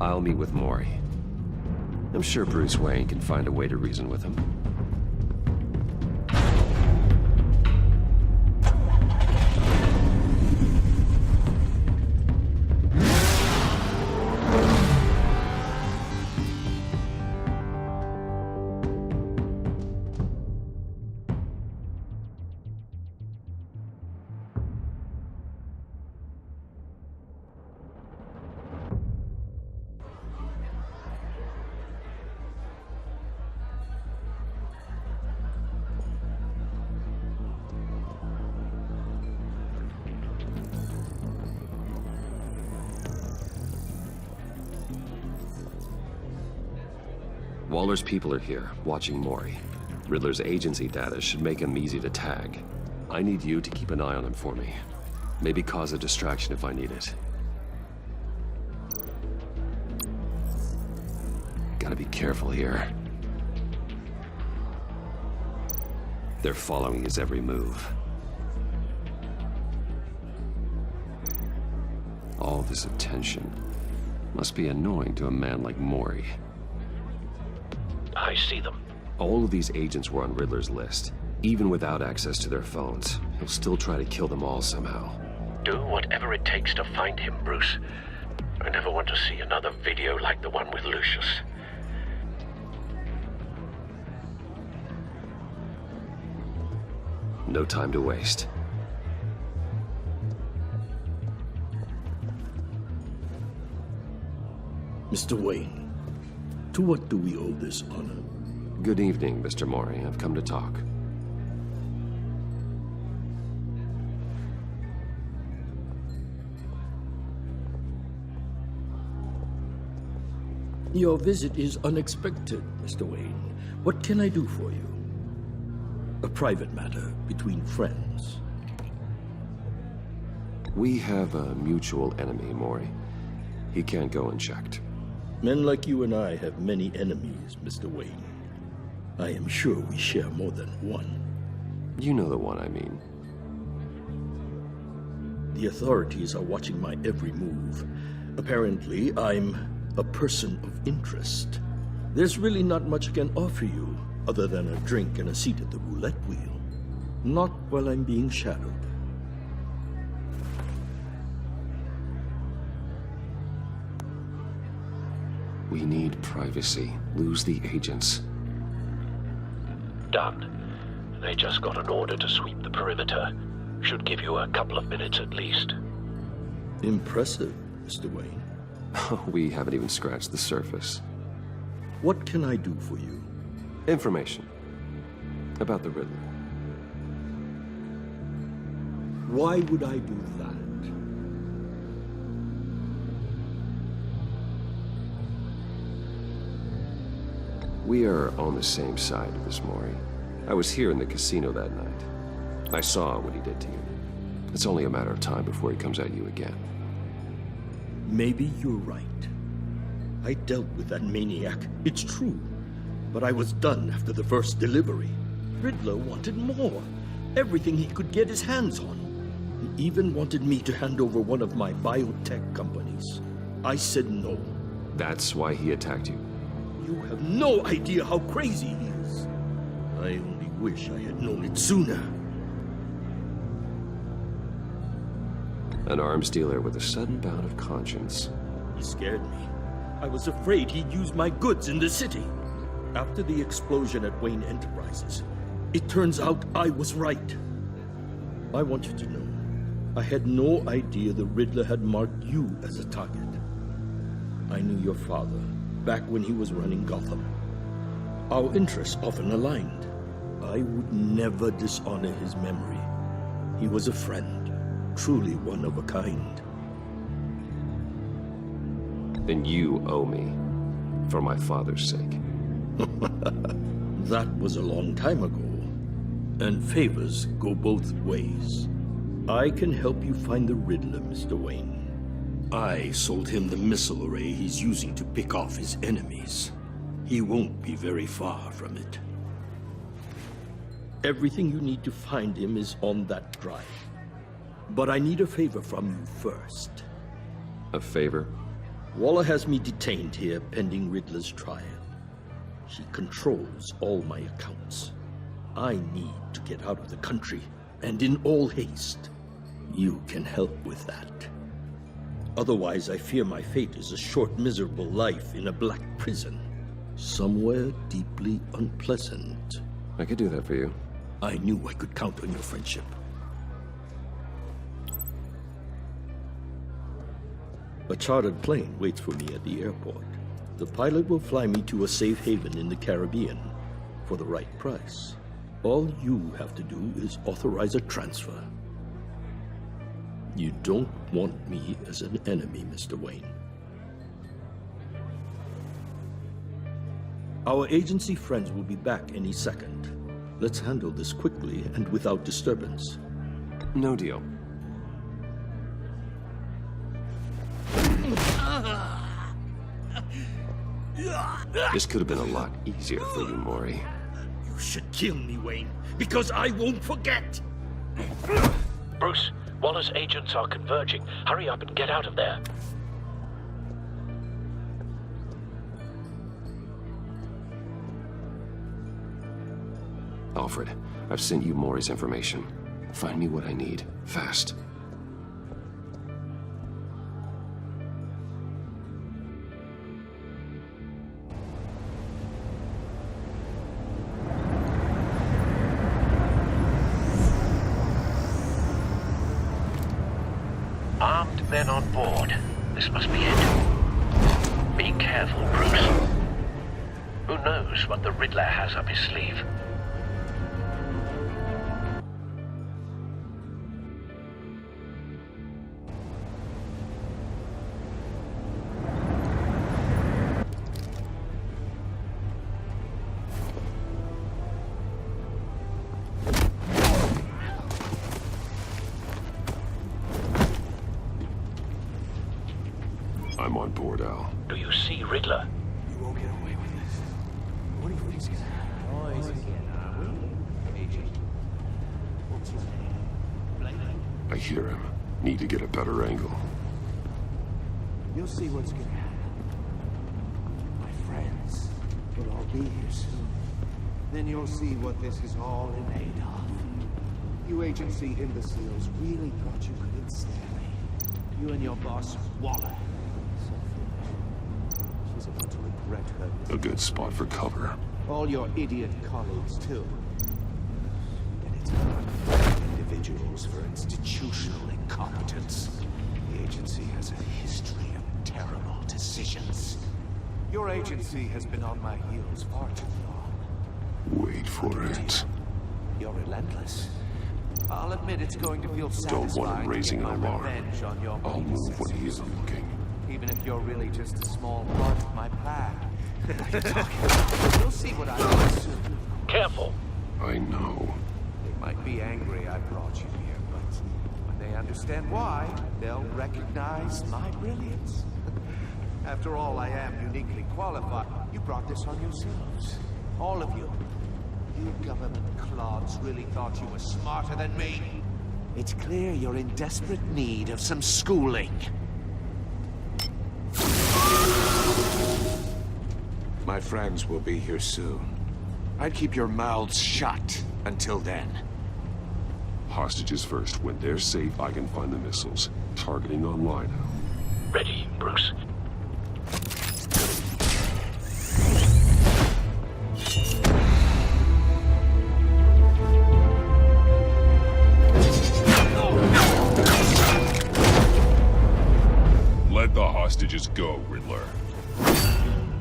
Speaker 1: I'll meet with Maury. I'm sure Bruce Wayne can find a way to reason with him. Waller's people are here, watching Maury. Riddler's agency data should make him easy to tag. I need you to keep an eye on him for me. Maybe cause a distraction if I need it. Gotta be careful here. They're following his every move. All this attention must be annoying to a man like Maury.
Speaker 21: I see them.
Speaker 1: All of these agents were on Riddler's list. Even without access to their phones, he'll still try to kill them all somehow.
Speaker 21: Do whatever it takes to find him, Bruce. I never want to see another video like the one with Lucius.
Speaker 1: No time to waste.
Speaker 7: Mr. Wayne, to what do we owe this honor?
Speaker 1: Good evening, Mr. Maury. I've come to talk.
Speaker 7: Your visit is unexpected, Mr. Wayne. What can I do for you? A private matter between friends.
Speaker 1: We have a mutual enemy, Maury. He can't go unchecked.
Speaker 7: Men like you and I have many enemies, Mr. Wayne. I am sure we share more than one.
Speaker 1: You know the one I mean.
Speaker 7: The authorities are watching my every move. Apparently, I'm a person of interest. There's really not much I can offer you, other than a drink and a seat at the roulette wheel. Not while I'm being shadowed.
Speaker 1: We need privacy. Lose the agents.
Speaker 4: Done. They just got an order to sweep the perimeter. Should give you a couple of minutes at least.
Speaker 7: Impressive, Mr. Wayne.
Speaker 1: We haven't even scratched the surface.
Speaker 7: What can I do for you?
Speaker 1: Information. About the Riddler.
Speaker 7: Why would I do that?
Speaker 1: We are on the same side of this, Maury. I was here in the casino that night. I saw what he did to you. It's only a matter of time before he comes at you again.
Speaker 7: Maybe you're right. I dealt with that maniac, it's true. But I was done after the first delivery. Riddler wanted more. Everything he could get his hands on. He even wanted me to hand over one of my biotech companies. I said no.
Speaker 1: That's why he attacked you?
Speaker 7: You have no idea how crazy he is. I only wish I had known it sooner.
Speaker 1: An arms dealer with a sudden bout of conscience.
Speaker 7: He scared me. I was afraid he'd use my goods in the city. After the explosion at Wayne Enterprises, it turns out I was right. I want you to know, I had no idea the Riddler had marked you as a target. I knew your father, back when he was running Gotham. Our interests often aligned. I would never dishonor his memory. He was a friend, truly one of a kind.
Speaker 1: Then you owe me, for my father's sake.
Speaker 7: That was a long time ago. And favors go both ways. I can help you find the Riddler, Mr. Wayne. I sold him the missile array he's using to pick off his enemies. He won't be very far from it. Everything you need to find him is on that drive. But I need a favor from you first.
Speaker 1: A favor?
Speaker 7: Waller has me detained here pending Riddler's trial. She controls all my accounts. I need to get out of the country, and in all haste. You can help with that. Otherwise, I fear my fate is a short, miserable life in a black prison. Somewhere deeply unpleasant.
Speaker 1: I could do that for you.
Speaker 7: I knew I could count on your friendship. A chartered plane waits for me at the airport. The pilot will fly me to a safe haven in the Caribbean for the right price. All you have to do is authorize a transfer. You don't want me as an enemy, Mr. Wayne. Our agency friends will be back any second. Let's handle this quickly and without disturbance.
Speaker 1: No deal. This could have been a lot easier for you, Maury.
Speaker 7: You should kill me, Wayne, because I won't forget!
Speaker 4: Bruce, Waller's agents are converging. Hurry up and get out of there.
Speaker 1: Alfred, I've sent you Maury's information. Find me what I need, fast.
Speaker 4: Armed men on board. This must be it. Be careful, Bruce. Who knows what the Riddler has up his sleeve?
Speaker 1: I'm on board, Al.
Speaker 4: Do you see Riddler?
Speaker 18: You won't get away with this. What do you think he's gonna
Speaker 1: I hear him. Need to get a better angle.
Speaker 18: You'll see what's gonna happen. My friends.
Speaker 10: We'll all be here soon. Then you'll see what this is all in aid of. You agency imbeciles really thought you couldn't stand me. You and your boss, Waller. So foolish. She's about to regret her.
Speaker 11: A good spot for cover.
Speaker 10: All your idiot colleagues, too. And it's individuals for institutional incompetence. The agency has a history of terrible decisions. Your agency has been on my heels far too long.
Speaker 11: Wait for it.
Speaker 10: You're relentless. I'll admit it's going to feel satisfying.
Speaker 11: Don't want him raising an alarm.
Speaker 10: On your
Speaker 11: I'll move when he isn't looking.
Speaker 10: Even if you're really just a small part of my plan. You'll see what I do soon.
Speaker 4: Careful.
Speaker 11: I know.
Speaker 10: They might be angry I brought you here, but when they understand why, they'll recognize my brilliance. After all, I am uniquely qualified. You brought this on yourselves. All of you. You government clods really thought you were smarter than me. It's clear you're in desperate need of some schooling. My friends will be here soon. I'd keep your mouths shut until then.
Speaker 11: Hostages first. When they're safe, I can find the missiles. Targeting online.
Speaker 4: Ready, Bruce.
Speaker 11: Let the hostages go, Riddler.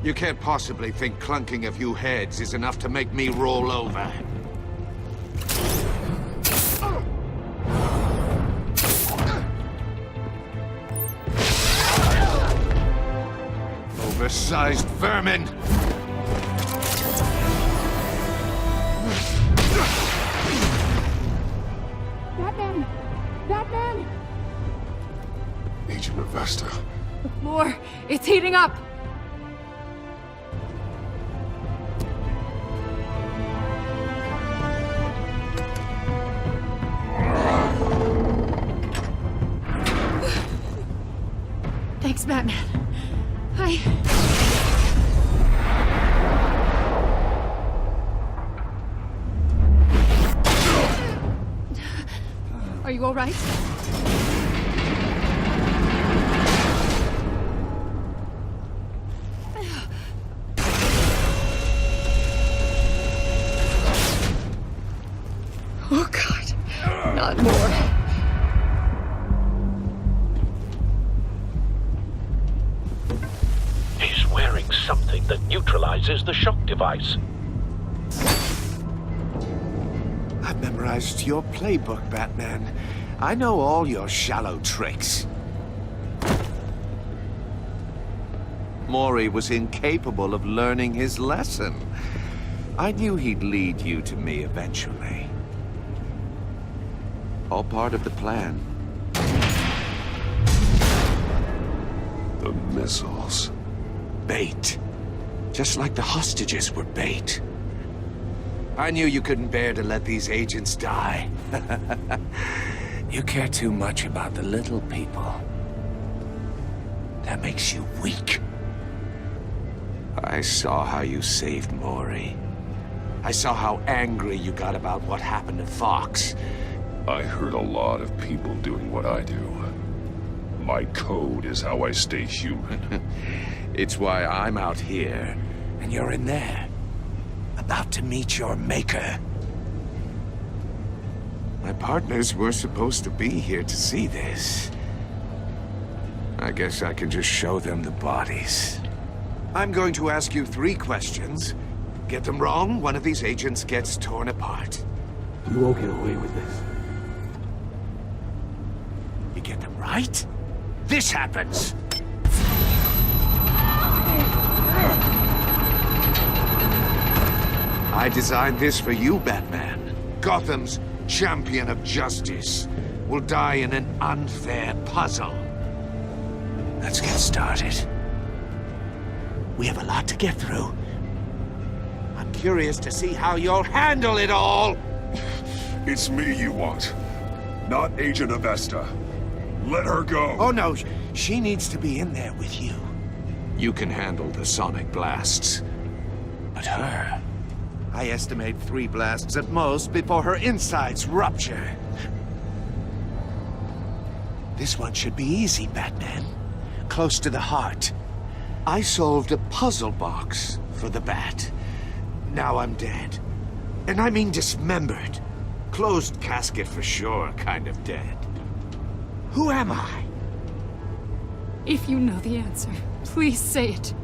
Speaker 10: You can't possibly think clunking a few heads is enough to make me roll over. Oversized vermin!
Speaker 12: Batman! Batman!
Speaker 11: Agent Avesta.
Speaker 13: More! It's heating up! Thanks, Batman. Are you all right? Oh, God. Not more.
Speaker 4: He's wearing something that neutralizes the shock device.
Speaker 10: I've memorized your playbook, Batman. I know all your shallow tricks. Mori was incapable of learning his lesson. I knew he'd lead you to me eventually. All part of the plan.
Speaker 11: The missiles.
Speaker 10: Bait. Just like the hostages were bait. I knew you couldn't bear to let these agents die. You care too much about the little people. That makes you weak. I saw how you saved Mori. I saw how angry you got about what happened to Fox.
Speaker 11: I heard a lot of people doing what I do. My code is how I stay human.
Speaker 10: It's why I'm out here, and you're in there. About to meet your maker. My partners were supposed to be here to see this. I guess I can just show them the bodies. I'm going to ask you 3 questions. Get them wrong, one of these agents gets torn apart.
Speaker 21: You won't get away with this.
Speaker 10: You get them right, this happens. I designed this for you, Batman. Gotham's champion of justice will die in an unfair puzzle. Let's get started. We have a lot to get through. I'm curious to see how you'll handle it all.
Speaker 11: It's me you want, not Agent Avesta. Let her go.
Speaker 10: Oh, no. She needs to be in there with you. You can handle the sonic blasts. But her... I estimate 3 blasts at most before her insides rupture. This one should be easy, Batman. Close to the heart. I solved a puzzle box for the Bat. Now I'm dead. And I mean dismembered. Closed casket for sure, kind of dead. Who am I?
Speaker 13: If you know the answer, please say it.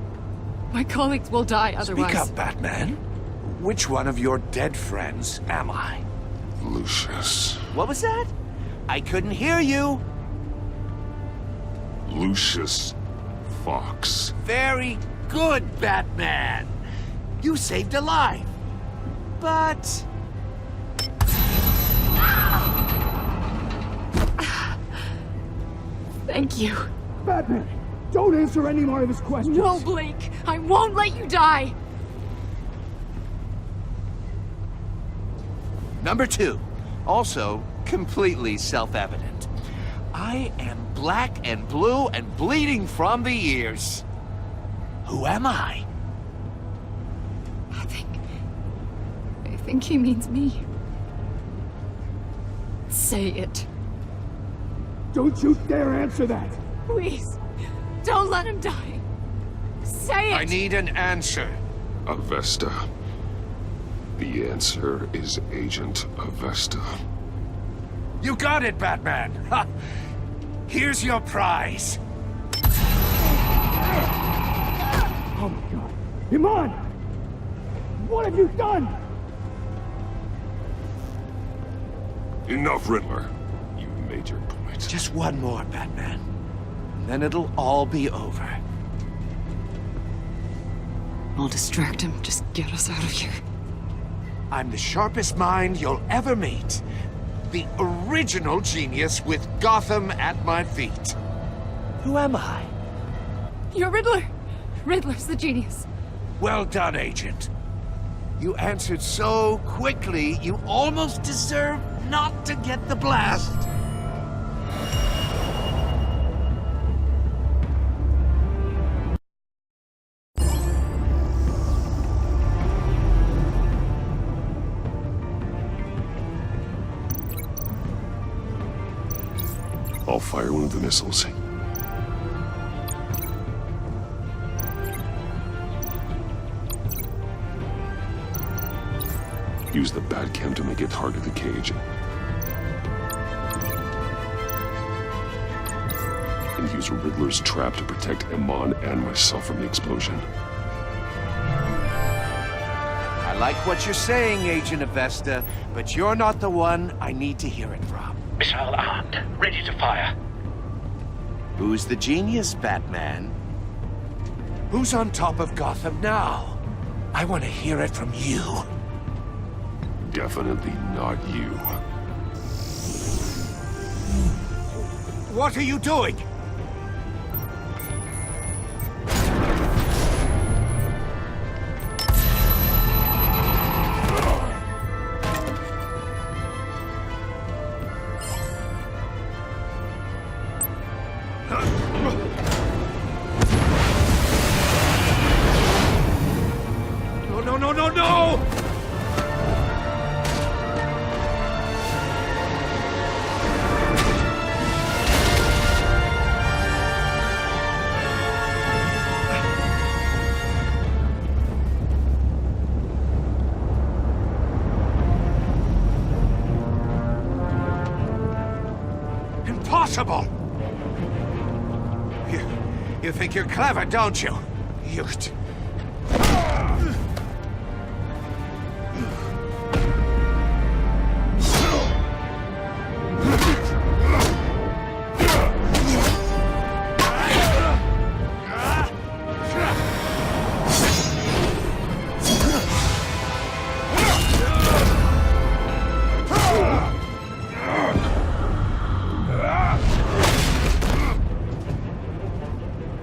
Speaker 13: My colleagues will die otherwise.
Speaker 10: Speak up, Batman. Which one of your dead friends am I?
Speaker 11: Lucius.
Speaker 10: What was that? I couldn't hear you.
Speaker 11: Lucius Fox.
Speaker 10: Very good, Batman. You saved a life. But...
Speaker 13: Thank you.
Speaker 9: Batman, don't answer any more of his questions.
Speaker 13: No, Blake. I won't let you die.
Speaker 10: Number 2. Also, completely self-evident. I am black and blue and bleeding from the ears. Who am I?
Speaker 13: I think he means me. Say it.
Speaker 9: Don't you dare answer that.
Speaker 13: Please, don't let him die. Say it!
Speaker 10: I need an answer.
Speaker 11: Avesta. The answer is Agent Avesta.
Speaker 10: You got it, Batman! Ha. Here's your prize.
Speaker 9: Oh my God. Iman! What have you done?
Speaker 11: Enough, Riddler. You made your point.
Speaker 10: Just one more, Batman. And then it'll all be over.
Speaker 13: I'll distract him. Just get us out of here.
Speaker 10: I'm the sharpest mind you'll ever meet. The original genius with Gotham at my feet. Who am I?
Speaker 13: You're Riddler. Riddler's the genius.
Speaker 10: Well done, Agent. You answered so quickly, you almost deserve not to get the blast.
Speaker 11: I'll fire one of the missiles. Use the Batcam to make it target the cage. And use Riddler's trap to protect Iman and myself from the explosion.
Speaker 10: I like what you're saying, Agent Avesta, but you're not the one I need to hear it from.
Speaker 5: Missile armed, ready to fire.
Speaker 10: Who's the genius, Batman? Who's on top of Gotham now? I want to hear it from you.
Speaker 11: Definitely not you.
Speaker 10: What are you doing?
Speaker 9: No!
Speaker 10: Impossible! You think you're clever, don't you?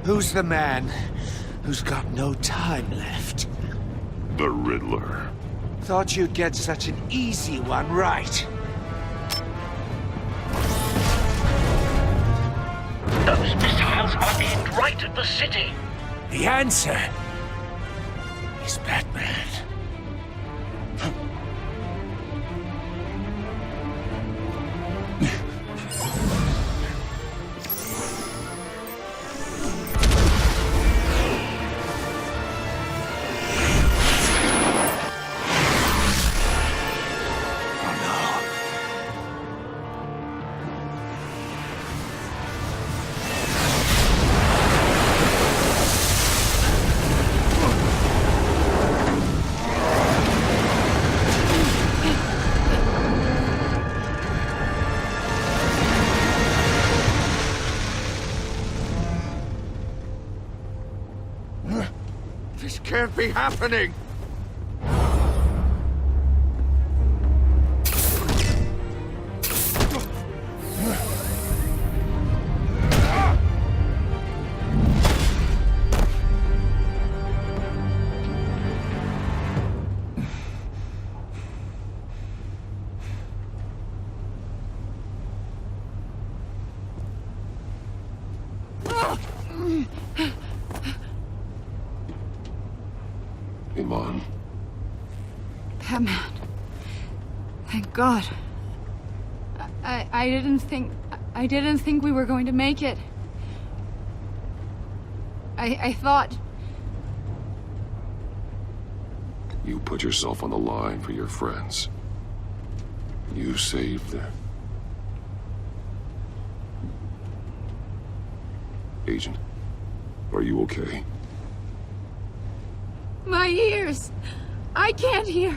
Speaker 10: Who's the man who's got no time left?
Speaker 11: The Riddler.
Speaker 10: Thought you'd get such an easy one right.
Speaker 5: Those missiles are aimed right at the city.
Speaker 10: The answer is Batman.
Speaker 5: This can't be happening!
Speaker 1: Iman.
Speaker 13: Batman. Thank God. I didn't think we were going to make it. I thought...
Speaker 1: You put yourself on the line for your friends. You saved them. Agent, are you okay?
Speaker 13: My ears! I can't hear!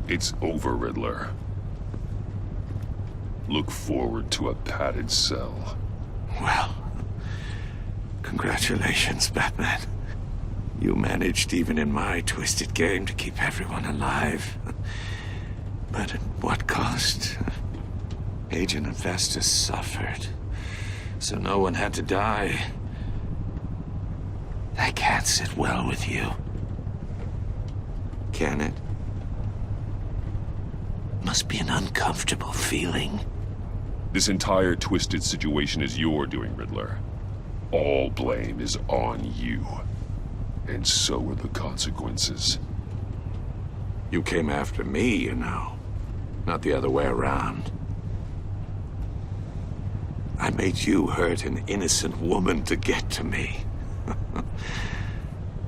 Speaker 11: It's over, Riddler. Look forward to a padded cell.
Speaker 5: Well, congratulations, Batman. You managed, even in my twisted game, to keep everyone alive. But at what cost? Agent Infestus suffered, so no one had to die. That can't sit well with you. Can it? Must be an uncomfortable feeling.
Speaker 11: This entire twisted situation is your doing, Riddler. All blame is on you. And so are the consequences.
Speaker 5: You came after me, you know. Not the other way around. I made you hurt an innocent woman to get to me.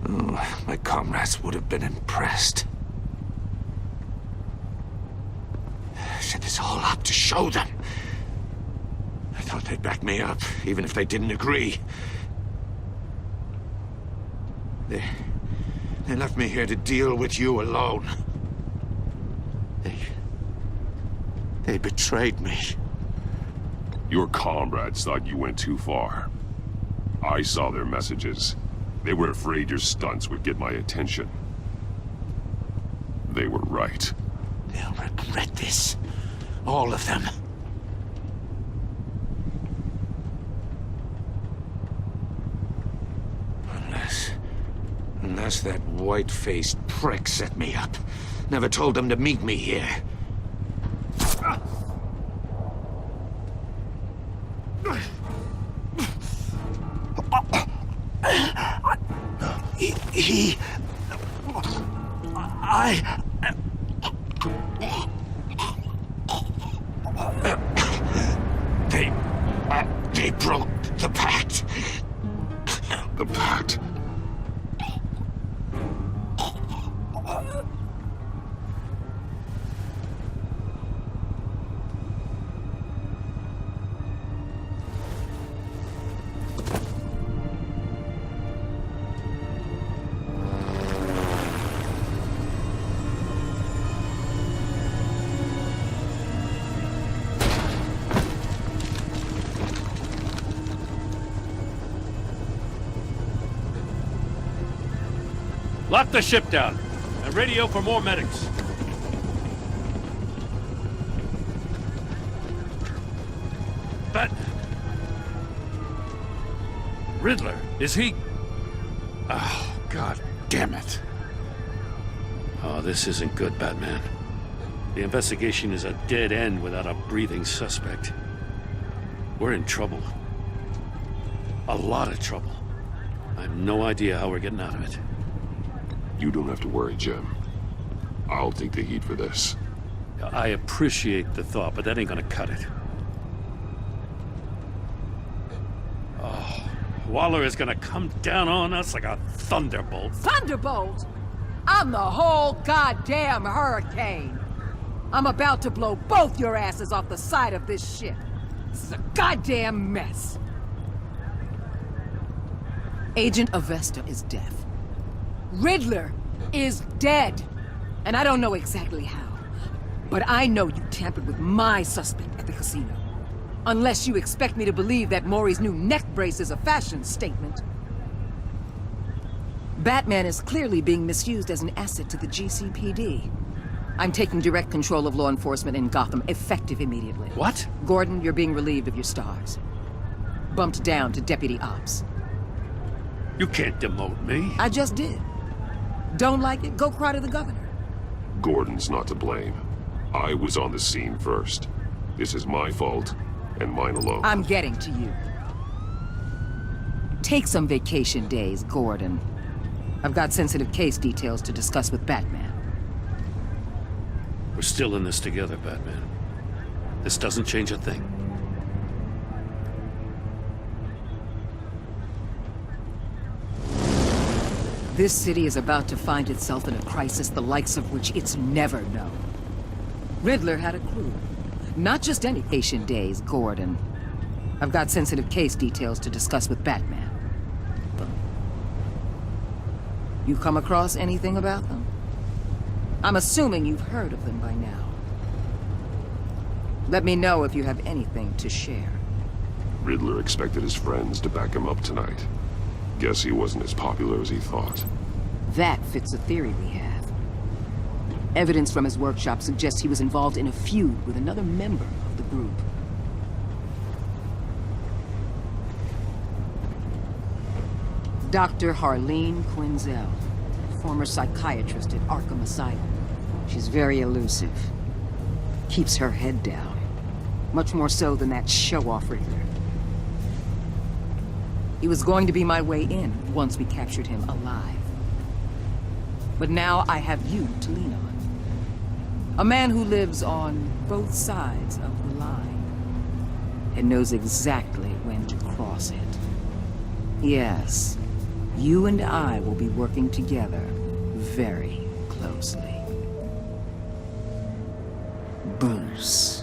Speaker 5: Oh, my comrades would have been impressed. I set this all up to show them. I thought they'd back me up, even if they didn't agree. They left me here to deal with you alone. They betrayed me.
Speaker 11: Your comrades thought you went too far. I saw their messages. They were afraid your stunts would get my attention. They were right.
Speaker 5: They'll regret this. All of them. Unless that white-faced prick set me up. Never told them to meet me here. They broke the pact.
Speaker 11: The pact?
Speaker 3: Lock the ship down, and radio for more medics. But... Riddler, is he... Oh, God damn it. Oh, this isn't good, Batman. The investigation is a dead end without a breathing suspect. We're in trouble. A lot of trouble. I have no idea how we're getting out of it.
Speaker 11: You don't have to worry, Jim. I'll take the heat for this.
Speaker 3: I appreciate the thought, but that ain't gonna cut it. Oh, Waller is gonna come down on us like a thunderbolt.
Speaker 14: Thunderbolt? I'm the whole goddamn hurricane. I'm about to blow both your asses off the side of this ship. This is a goddamn mess. Agent Avesta is deaf. Riddler is dead. And I don't know exactly how. But I know you tampered with my suspect at the casino. Unless you expect me to believe that Maury's new neck brace is a fashion statement. Batman is clearly being misused as an asset to the GCPD. I'm taking direct control of law enforcement in Gotham, effective immediately.
Speaker 3: What?
Speaker 14: Gordon, you're being relieved of your stars. Bumped down to Deputy Ops.
Speaker 3: You can't demote me.
Speaker 14: I just did. Don't like it? Go cry to the governor.
Speaker 11: Gordon's not to blame. I was on the scene first. This is my fault, and mine alone.
Speaker 14: I'm getting to you. Take some vacation days, Gordon. I've got sensitive case details to discuss with Batman.
Speaker 3: We're still in this together, Batman. This doesn't change a thing.
Speaker 14: This city is about to find itself in a crisis the likes of which it's never known. Riddler had a clue. Not just any vacation days, Gordon. I've got sensitive case details to discuss with Batman. You come across anything about them? I'm assuming you've heard of them by now. Let me know if you have anything to share.
Speaker 11: Riddler expected his friends to back him up tonight. Guess he wasn't as popular as he thought.
Speaker 14: That fits a theory we have. Evidence from his workshop suggests he was involved in a feud with another member of the group. Dr. Harleen Quinzel, former psychiatrist at Arkham Asylum. She's very elusive. Keeps her head down. Much more so than that show-off Riddler. He was going to be my way in once we captured him alive. But now I have you to lean on. A man who lives on both sides of the line and knows exactly when to cross it. Yes, you and I will be working together very closely. Bruce.